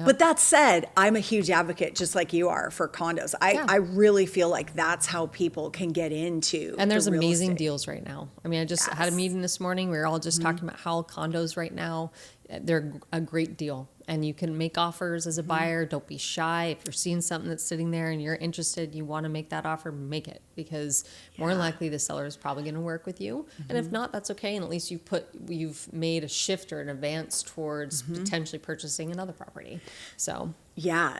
But that said, I'm a huge advocate, just like you are, for condos. I really feel like that's how people can get into. And there's amazing deals right now. I mean, I just had a meeting this morning. We were all just talking about how condos right now, they're a great deal. And you can make offers as a buyer. Don't be shy. If you're seeing something that's sitting there and you're interested, you want to make that offer, make it, because more than likely the seller is probably going to work with you. And if not, that's okay. And at least you've made a shift or an advance towards potentially purchasing another property. So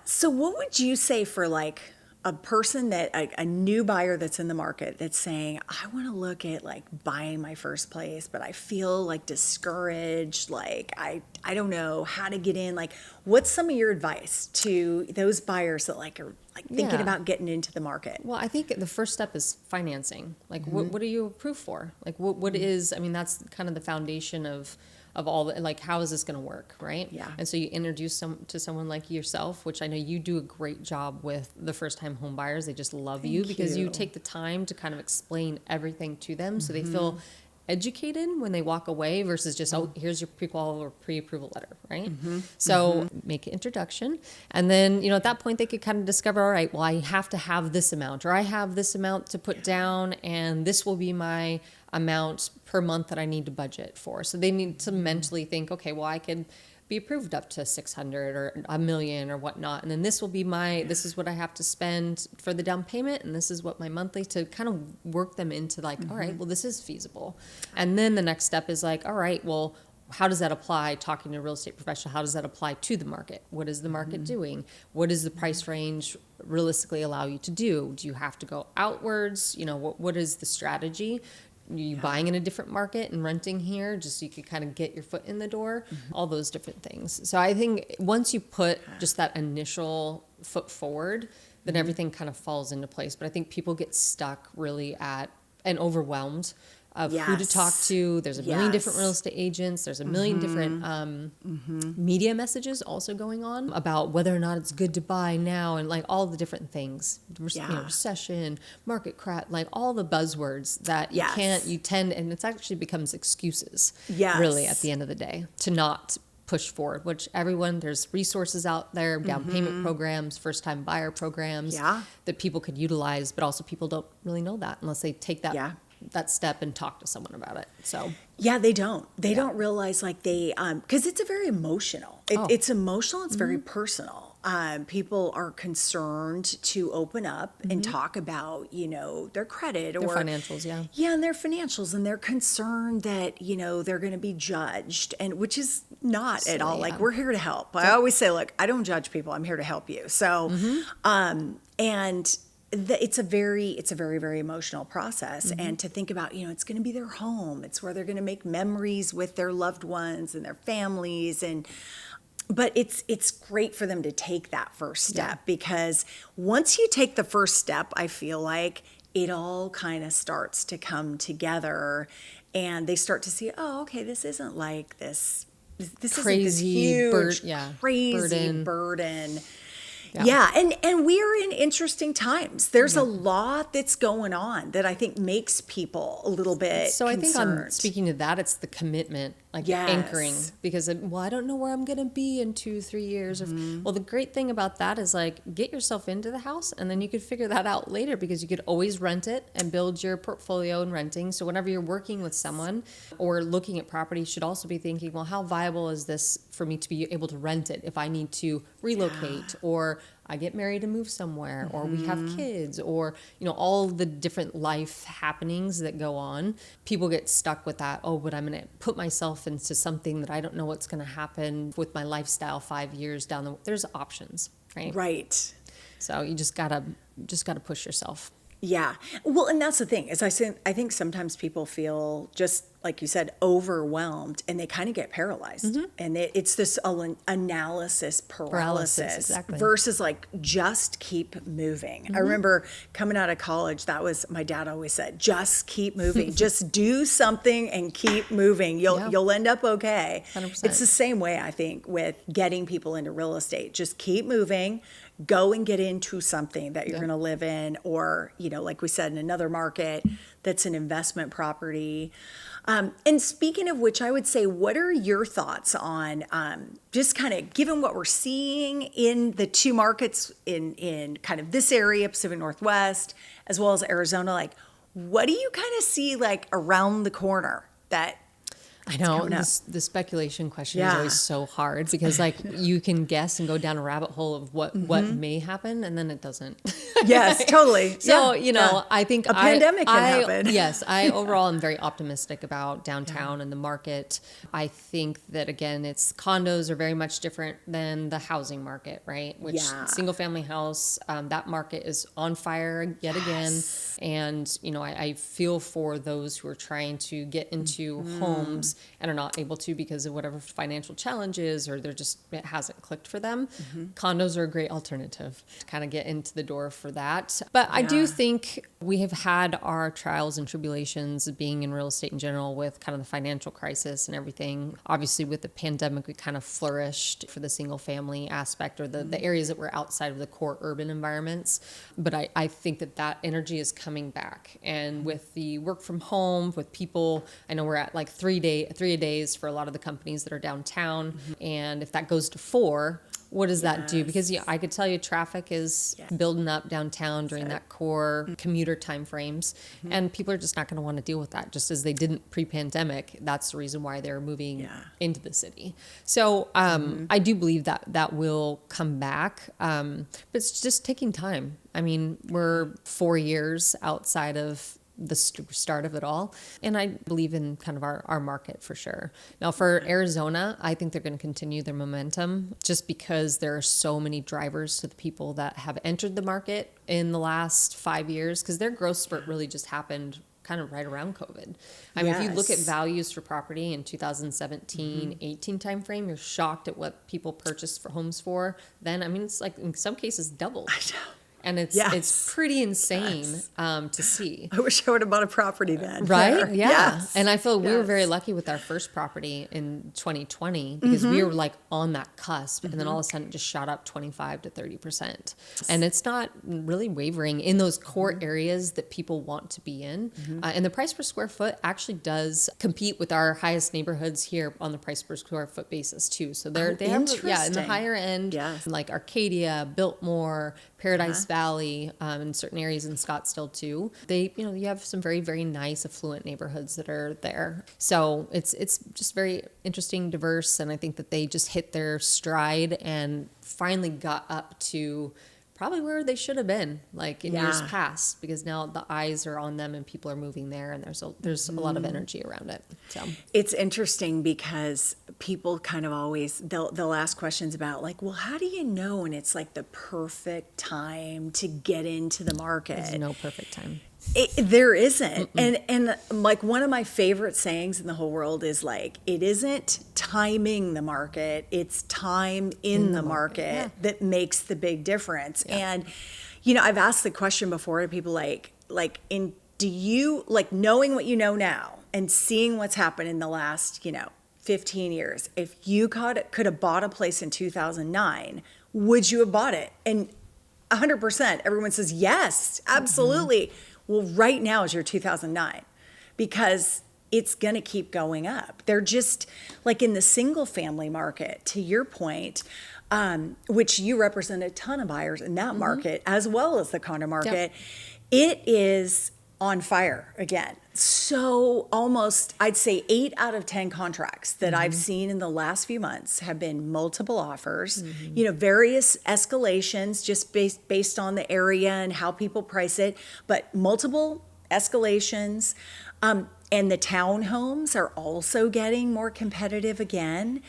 So what would you say for like a person that a new buyer that's in the market that's saying, I want to look at like buying my first place, but I feel like discouraged, like I don't know how to get in, like what's some of your advice to those buyers that like are like thinking about getting into the market? Well, I think the first step is financing. Like what are you approved for? Like what is, I mean, that's kind of the foundation of all the, like, how is this going to work, right? Yeah. And so you introduce to someone like yourself, which I know you do a great job with the first-time home buyers. They just love you because you take the time to kind of explain everything to them so they feel educated when they walk away versus just, oh, here's your pre-qual or pre-approval letter, right? So make an introduction. And then, at that point, they could kind of discover, all right, well, I have to have this amount, or I have this amount to put down, and this will be my amount per month that I need to budget for. So they need to mentally think, okay, well, I could be approved up to 600 or $1 million or whatnot. And then this will be this is what I have to spend for the down payment. And this is what my monthly, to kind of work them into like, all right, well, this is feasible. And then the next step is like, all right, well, how does that apply? Talking to a real estate professional, how does that apply to the market? What is the market doing? What does the price range realistically allow you to do? Do you have to go outwards? What is the strategy? You buying in a different market and renting here just so you could kind of get your foot in the door, all those different things. So I think once you put just that initial foot forward, then everything kind of falls into place. But I think people get stuck really and overwhelmed of who to talk to. There's a million different real estate agents. There's a million different media messages also going on about whether or not it's good to buy now, and like all the different things, recession, market crash, like all the buzzwords that you tend, and it actually becomes excuses really at the end of the day to not push forward, which there's resources out there, down payment programs, first time buyer programs that people could utilize, but also people don't really know that unless they take that step and talk to someone about it. So they don't realize like because it's a very emotional, it's emotional, it's very personal. People are concerned to open up and talk about, their credit or their financials. And their financials, and they're concerned that, they're going to be judged, and which is not at all. Like, we're here to help. I always say, look, I don't judge people. I'm here to help you. So, it's a very, very emotional process. And to think about, it's going to be their home. It's where they're going to make memories with their loved ones and their families. But it's great for them to take that first step, because once you take the first step, I feel like it all kind of starts to come together, and they start to see, oh, okay, this isn't like this crazy isn't this huge, crazy burden. And we're in interesting times. There's a lot that's going on that I think makes people a little bit So concerned. I think speaking to that, it's the commitment, like anchoring, because I don't know where I'm going to be in 2-3 years. Well, the great thing about that is like get yourself into the house, and then you could figure that out later, because you could always rent it and build your portfolio in renting. So whenever you're working with someone or looking at property, you should also be thinking, well, how viable is this for me to be able to rent it if I need to relocate, or I get married and move somewhere, or we have kids, or, all the different life happenings that go on. People get stuck with that. Oh, but I'm going to put myself into something that I don't know what's going to happen with my lifestyle 5 years down the. There's options, right? Right. So you just gotta push yourself. Yeah. Well, and that's the thing, is I think sometimes people feel, just like you said, overwhelmed, and they kind of get paralyzed. And it's this analysis paralysis exactly. versus like, just keep moving. I remember coming out of college, that was, my dad always said, just keep moving. Just do something and keep moving. You'll end up okay. 100%. It's the same way, I think, with getting people into real estate. Just keep moving. Go and get into something that you're going to live in, or, like we said, in another market that's an investment property. And speaking of which, I would say, what are your thoughts on just kind of given what we're seeing in the two markets in kind of this area, Pacific Northwest, as well as Arizona? Like, what do you kind of see like around the corner that I know coming up. the speculation question is Yeah. always so hard because like you can guess and go down a rabbit hole of what may happen and then it doesn't. Yes, totally. So, Yeah. I think a pandemic can happen. Yes, I overall am very optimistic about downtown and the market. I think that again, condos are very much different than the housing market, right? Which single family house, that market is on fire yet again. And, I feel for those who are trying to get into homes and are not able to because of whatever financial challenges or it hasn't clicked for them. Condos are a great alternative to kind of get into the door for that. But I do think we have had our trials and tribulations being in real estate in general with kind of the financial crisis and everything. Obviously with the pandemic, we kind of flourished for the single family aspect or the areas that were outside of the core urban environments. But I think that energy is coming back. And with the work from home, with people, I know we're at like 3 a days for a lot of the companies that are downtown. And if that goes to 4, what does that do? Because I could tell you traffic is building up downtown during that core commuter time frames. And people are just not going to want to deal with that, just as they didn't pre-pandemic. That's the reason why they're moving into the city. So I do believe that will come back. But it's just taking time. I mean, we're 4 years outside of the start of it all. And I believe in kind of our market for sure. Now for Arizona, I think they're going to continue their momentum just because there are so many drivers to the people that have entered the market in the last 5 years because their growth spurt really just happened kind of right around COVID. I mean, if you look at values for property in 2017, 18 timeframe, you're shocked at what people purchased for homes for. Then, I mean, it's like in some cases doubled. I know. And it's pretty insane to see. I wish I would have bought a property then. Right? There. Yeah. Yes. And I feel we were very lucky with our first property in 2020 because we were like on that cusp. And then all of a sudden it just shot up 25 to 30%. And it's not really wavering in those core areas that people want to be in. And the price per square foot actually does compete with our highest neighborhoods here on the price per square foot basis too. So they have, in the higher end, like Arcadia, Biltmore, Paradise Valley, in certain areas in Scottsdale too. You have some very, very nice affluent neighborhoods that are there. So it's just very interesting, diverse. And I think that they just hit their stride and finally got up to probably where they should have been like in years past, because now the eyes are on them and people are moving there and there's a lot of energy around it. So it's interesting because people kind of always, they'll ask questions about like, well, how do you know when it's like the perfect time to get into the market? There's no perfect time. There isn't. And like one of my favorite sayings in the whole world is like, it isn't timing the market, it's time in the market that makes the big difference. And, I've asked the question before to people do you like knowing what you know now and seeing what's happened in the last, 15 years, if you could have bought a place in 2009, would you have bought it? And 100%, everyone says, yes, absolutely. Well, right now is your 2009 because it's going to keep going up. They're just like in the single family market, to your point, which you represent a ton of buyers in that market as well as the condo market. It is on fire again. So almost, I'd say 8 out of 10 contracts that I've seen in the last few months have been multiple offers, various escalations just based on the area and how people price it, but multiple escalations. And the townhomes are also getting more competitive again.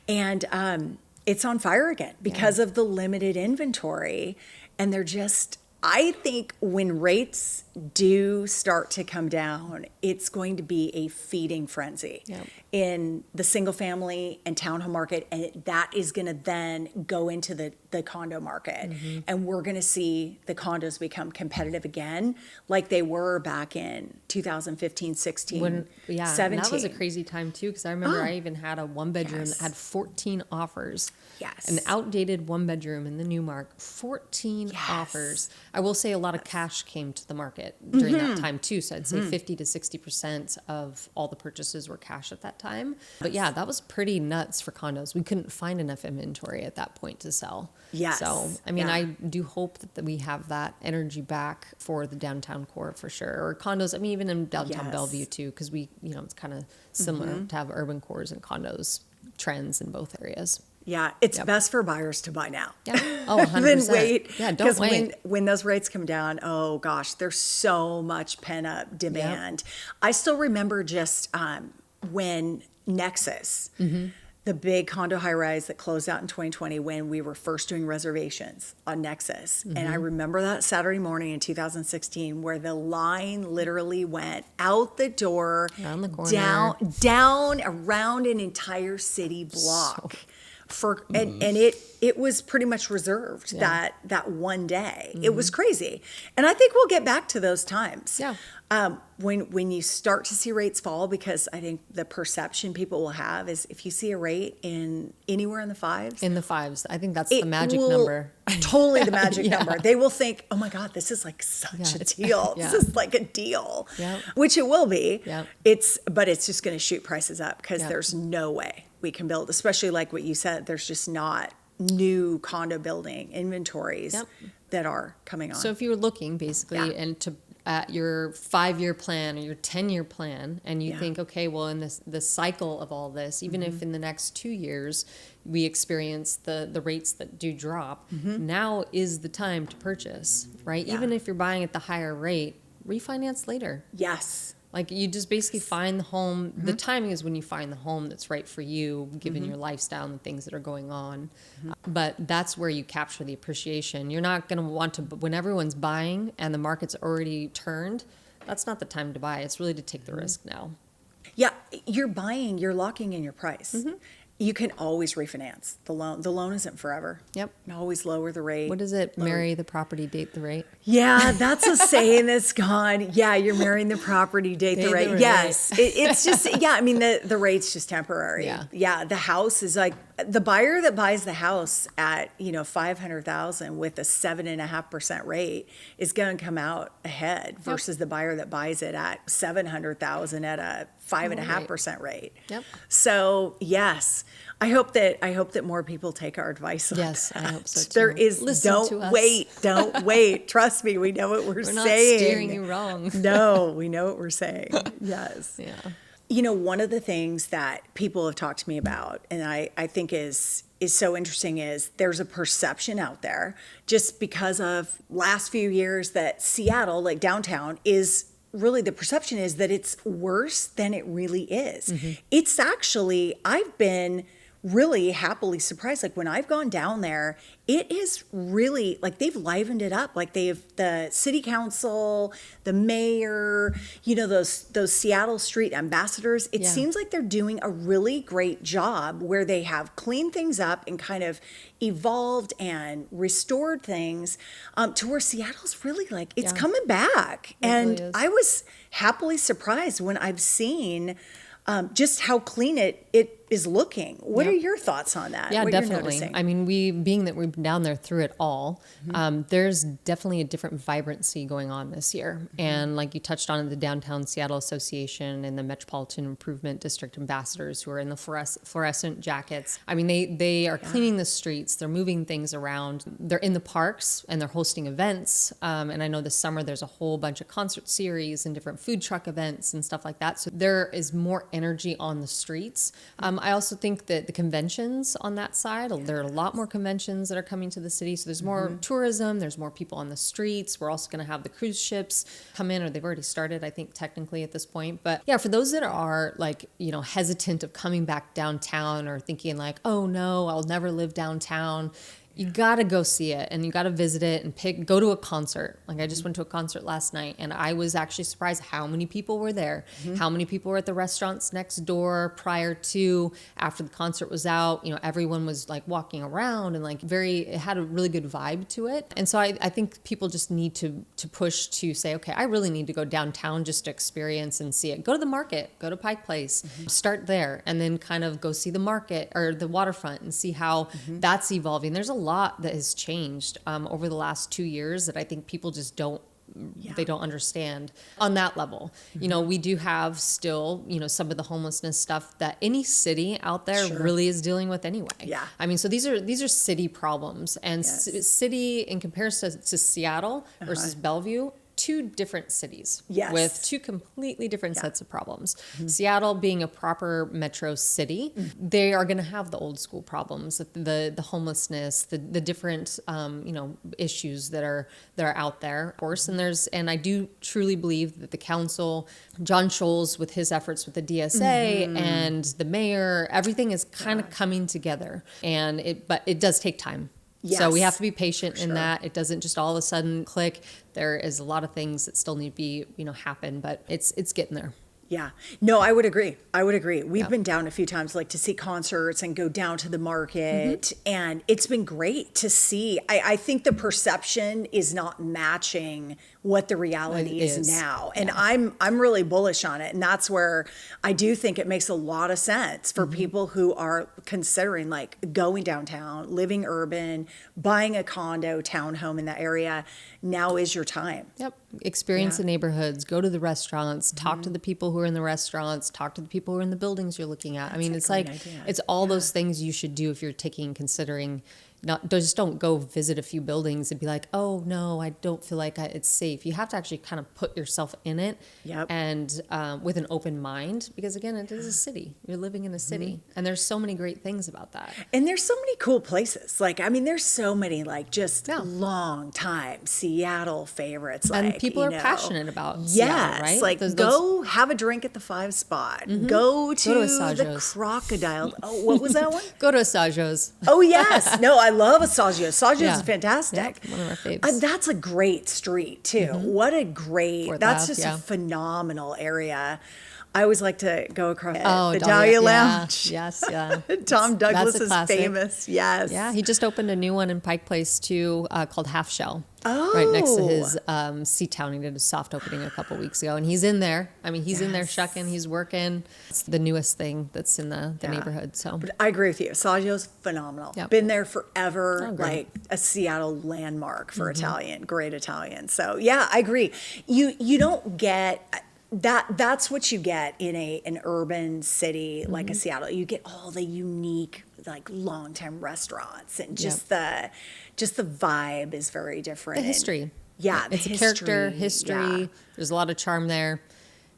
And it's on fire again because of the limited inventory. And they're just, I think when rates do start to come down, it's going to be a feeding frenzy in the single family and townhome market. And that is going to then go into the condo market. And we're going to see the condos become competitive again, like they were back in 2015, 16, 17. And that was a crazy time too, because I remember I even had a 1-bedroom that had 14 offers. An outdated 1-bedroom in the Newmark, 14 offers. I will say a lot of cash came to the market during that time too. So I'd say 50 to 60% of all the purchases were cash at that time. But yeah, that was pretty nuts for condos. We couldn't find enough inventory at that point to sell. Yes. So, I mean, I do hope that we have that energy back for the downtown core for sure. Or condos, I mean, even in downtown Bellevue too, because we, it's kind of similar to have urban cores and condos trends in both areas. Yeah, it's best for buyers to buy now. Yeah. Oh, 100%. Then wait. Yeah, don't wait. When those rates come down, oh gosh, there's so much pent up demand. I still remember just when Nexus, the big condo high rise that closed out in 2020, when we were first doing reservations on Nexus. And I remember that Saturday morning in 2016 where the line literally went out the door, around the corner, down around an entire city block. And it was pretty much reserved that one day. It was crazy. And I think we'll get back to those times. Yeah. When you start to see rates fall, because I think the perception people will have is if you see a rate in anywhere in the fives. In the fives. I think that's the magic number. Totally the magic number. They will think, oh my God, this is like such a deal. This is like a deal, which it will be. Yeah. But it's just going to shoot prices up because there's no way we can build, especially like what you said, there's just not new condo building inventories that are coming on. So if you were looking basically at your 5-year plan or your 10-year plan, and you think, okay, well, in this cycle of all this, even if in the next 2 years we experience the rates that do drop, now is the time to purchase, right? Yeah. Even if you're buying at the higher rate, refinance later. Yes. Like you just basically find the home. The timing is when you find the home that's right for you, given your lifestyle and the things that are going on. But that's where you capture the appreciation. You're not going to want to, when everyone's buying and the market's already turned, that's not the time to buy. It's really to take the risk now. Yeah, you're locking in your price. You can always refinance the loan. The loan isn't forever. Yep. You can always lower the rate. What is it? Marry the property, date the rate? Yeah, that's a saying that's gone. Yeah, you're marrying the property, date the rate. Yes. It's just, I mean, the rate's just temporary. Yeah. The house is like, the buyer that buys the house at, $500,000 with a 7.5% rate is going to come out ahead versus the buyer that buys it at $700,000 at a 5.5% rate. Yep. So yes, I hope that more people take our advice on that. I hope so too. There is, don't wait. Trust me, we know what we're saying. We're not steering you wrong. No, we know what we're saying. Yes. Yeah. One of the things that people have talked to me about, and I think is so interesting, is there's a perception out there just because of last few years that Seattle, like downtown, is really, the perception is that it's worse than it really is. It's actually, I've been really happily surprised. Like when I've gone down there, it is really like they've livened it up. Like the city council, the mayor, those Seattle street ambassadors. It seems like they're doing a really great job where they have cleaned things up and kind of evolved and restored things to where Seattle's really like, it's coming back. And really I was happily surprised when I've seen just how clean it is looking. What are your thoughts on that? Yeah, what definitely. I mean, being that we've been down there through it all, there's definitely a different vibrancy going on this year. And like you touched on, the Downtown Seattle Association and the Metropolitan Improvement District ambassadors who are in the fluorescent jackets. I mean, they are cleaning the streets. They're moving things around. They're in the parks and they're hosting events. And I know this summer there's a whole bunch of concert series and different food truck events and stuff like that. So there is more energy on the streets. I also think that the conventions on that side, there are a lot more conventions that are coming to the city. So there's more tourism, there's more people on the streets. We're also going to have the cruise ships come in, or they've already started, I think, technically at this point. But yeah, for those that are like, hesitant of coming back downtown or thinking like, oh no, I'll never live downtown. You got to go see it and you got to visit it and go to a concert. Like I just went to a concert last night and I was actually surprised how many people were there, how many people were at the restaurants next door after the concert was out. Everyone was like walking around and like it had a really good vibe to it. And so I think people just need to push to say, okay, I really need to go downtown just to experience and see it. Go to the market, go to Pike Place, start there, and then kind of go see the market or the waterfront and see how that's evolving. There's a lot that has changed over the last 2 years that I think people just don't they don't understand on that level. You know, we do have still, you know, some of the homelessness stuff that any city out there really is dealing with anyway. Yeah. I mean, so these are city problems, and city in comparison to Seattle versus Bellevue, two different cities with two completely different sets of problems. Seattle being a proper metro city, they are going to have the old school problems, the homelessness, the different you know, issues that are out there, of course. And I do truly believe that the council, John Scholes with his efforts with the DSA and the mayor, everything is kind of coming together, but it does take time. Yes, so we have to be patient in that. It doesn't just all of a sudden click. There is a lot of things that still need to be, you know, happen, but it's getting there. Yeah. No, I would agree. We've been down a few times, like to see concerts and go down to the market. And it's been great to see. I think the perception is not matching what the reality is now. And I'm really bullish on it. And that's where I do think it makes a lot of sense for people who are considering like going downtown, living urban, buying a condo, townhome in that area. Now is your time. Yep. Experience the neighborhoods, go to the restaurants, talk to the people who are in the restaurants, talk to the people who are in the buildings you're looking at. I mean, it's like, it's all those things you should do if you're considering. Just don't go visit a few buildings and be like, oh no, I don't feel like it's safe. You have to actually kind of put yourself in it and with an open mind, because again, it is a city. You're living in a city, and there's so many great things about that. And there's so many cool places. Like, I mean, there's so many like just long time Seattle favorites. And like, people are passionate about Seattle, right? Like go have a drink at the 5 Spot. Go to the Assaggio's. Crocodile. Oh, what was that one? Go to Assaggio's. Oh yes. No, I love Assaggio. Assaggio is fantastic. One of our faves. That's a great street too. What a great, that's Ave, just a phenomenal area. I always like to go across the Dahlia Dahlia Lounge. Yes, Tom Douglas that's a is classic. famous. Yes. Yeah, he just opened a new one in Pike Place too, called Half Shell. Oh. Right next to his Seatown. He did a soft opening a couple weeks ago, and he's in there. I mean, he's in there shucking, he's working. It's the newest thing that's in the neighborhood. So but I agree with you. Assaggio's phenomenal. Yep. Been there forever, great. like a Seattle landmark for Italian, great Italian. So yeah, I agree. You don't get that's what you get in an urban city like a Seattle. You get all the unique like long-time restaurants, and just the vibe is very different. the history. It's a character, history. Yeah. There's a lot of charm there.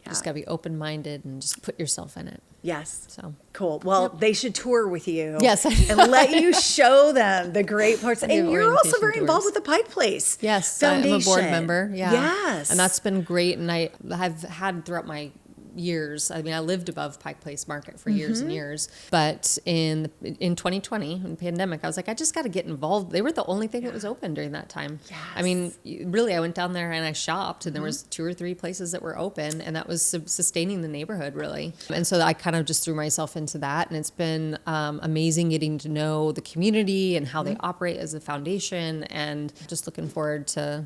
You just gotta be open-minded and just put yourself in it. Yes. So cool. Well, they should tour with you. Yes. And let you show them the great parts. And you're also very involved with the Pike Place. Yes, Foundation. I'm a board member. Yeah. Yes. And that's been great. And I have had throughout my years. I mean, I lived above Pike Place Market for years and years. But in 2020, in the pandemic, I was like, I just got to get involved. They were the only thing that was open during that time. Yes. I mean, really, I went down there and I shopped, and there was 2 or 3 places that were open, and that was sustaining the neighborhood, really. And so I kind of just threw myself into that, and it's been amazing getting to know the community and how they operate as a foundation, and just looking forward to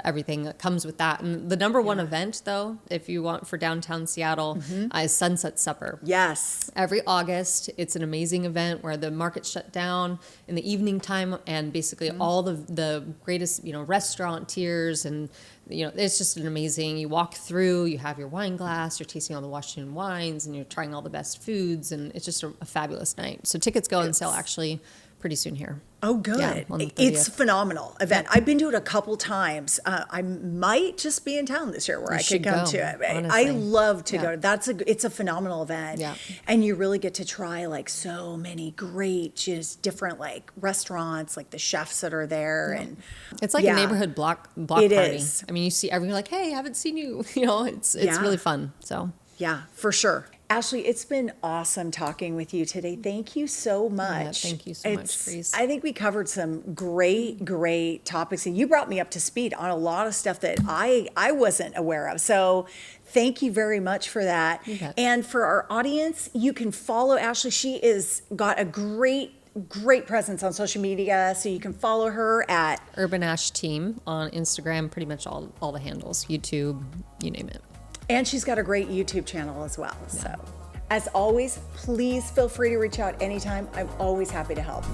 everything that comes with that. And the number one event, though, if you want for downtown Seattle, is Sunset Supper. Yes. Every August, it's an amazing event where the market's shut down in the evening time, and basically all the greatest, restaurateurs, and it's just an amazing. You walk through, you have your wine glass, you're tasting all the Washington wines, and you're trying all the best foods, and it's just a fabulous night. So tickets go on sale actually pretty soon here. Oh, good. Yeah, on the 30th. It's a phenomenal event. I've been to it a couple times. I might just be in town this year where I could come to it. Honestly. I love to go. It's a phenomenal event. Yeah. And you really get to try like so many great, just different like restaurants, like the chefs that are there. And it's like a neighborhood block party. Is. I mean, you see everyone like, hey, I haven't seen you. It's really fun. So yeah, for sure. Ashley, it's been awesome talking with you today. Thank you so much. Yeah, thank you so much, Carese. I think we covered some great topics, and you brought me up to speed on a lot of stuff that I wasn't aware of. So thank you very much for that. And for our audience, you can follow Ashley. She is got a great presence on social media, so you can follow her at UrbanAsh Team on Instagram, pretty much all the handles, YouTube, you name it. And she's got a great YouTube channel as well. Yeah. So, as always, please feel free to reach out anytime. I'm always happy to help.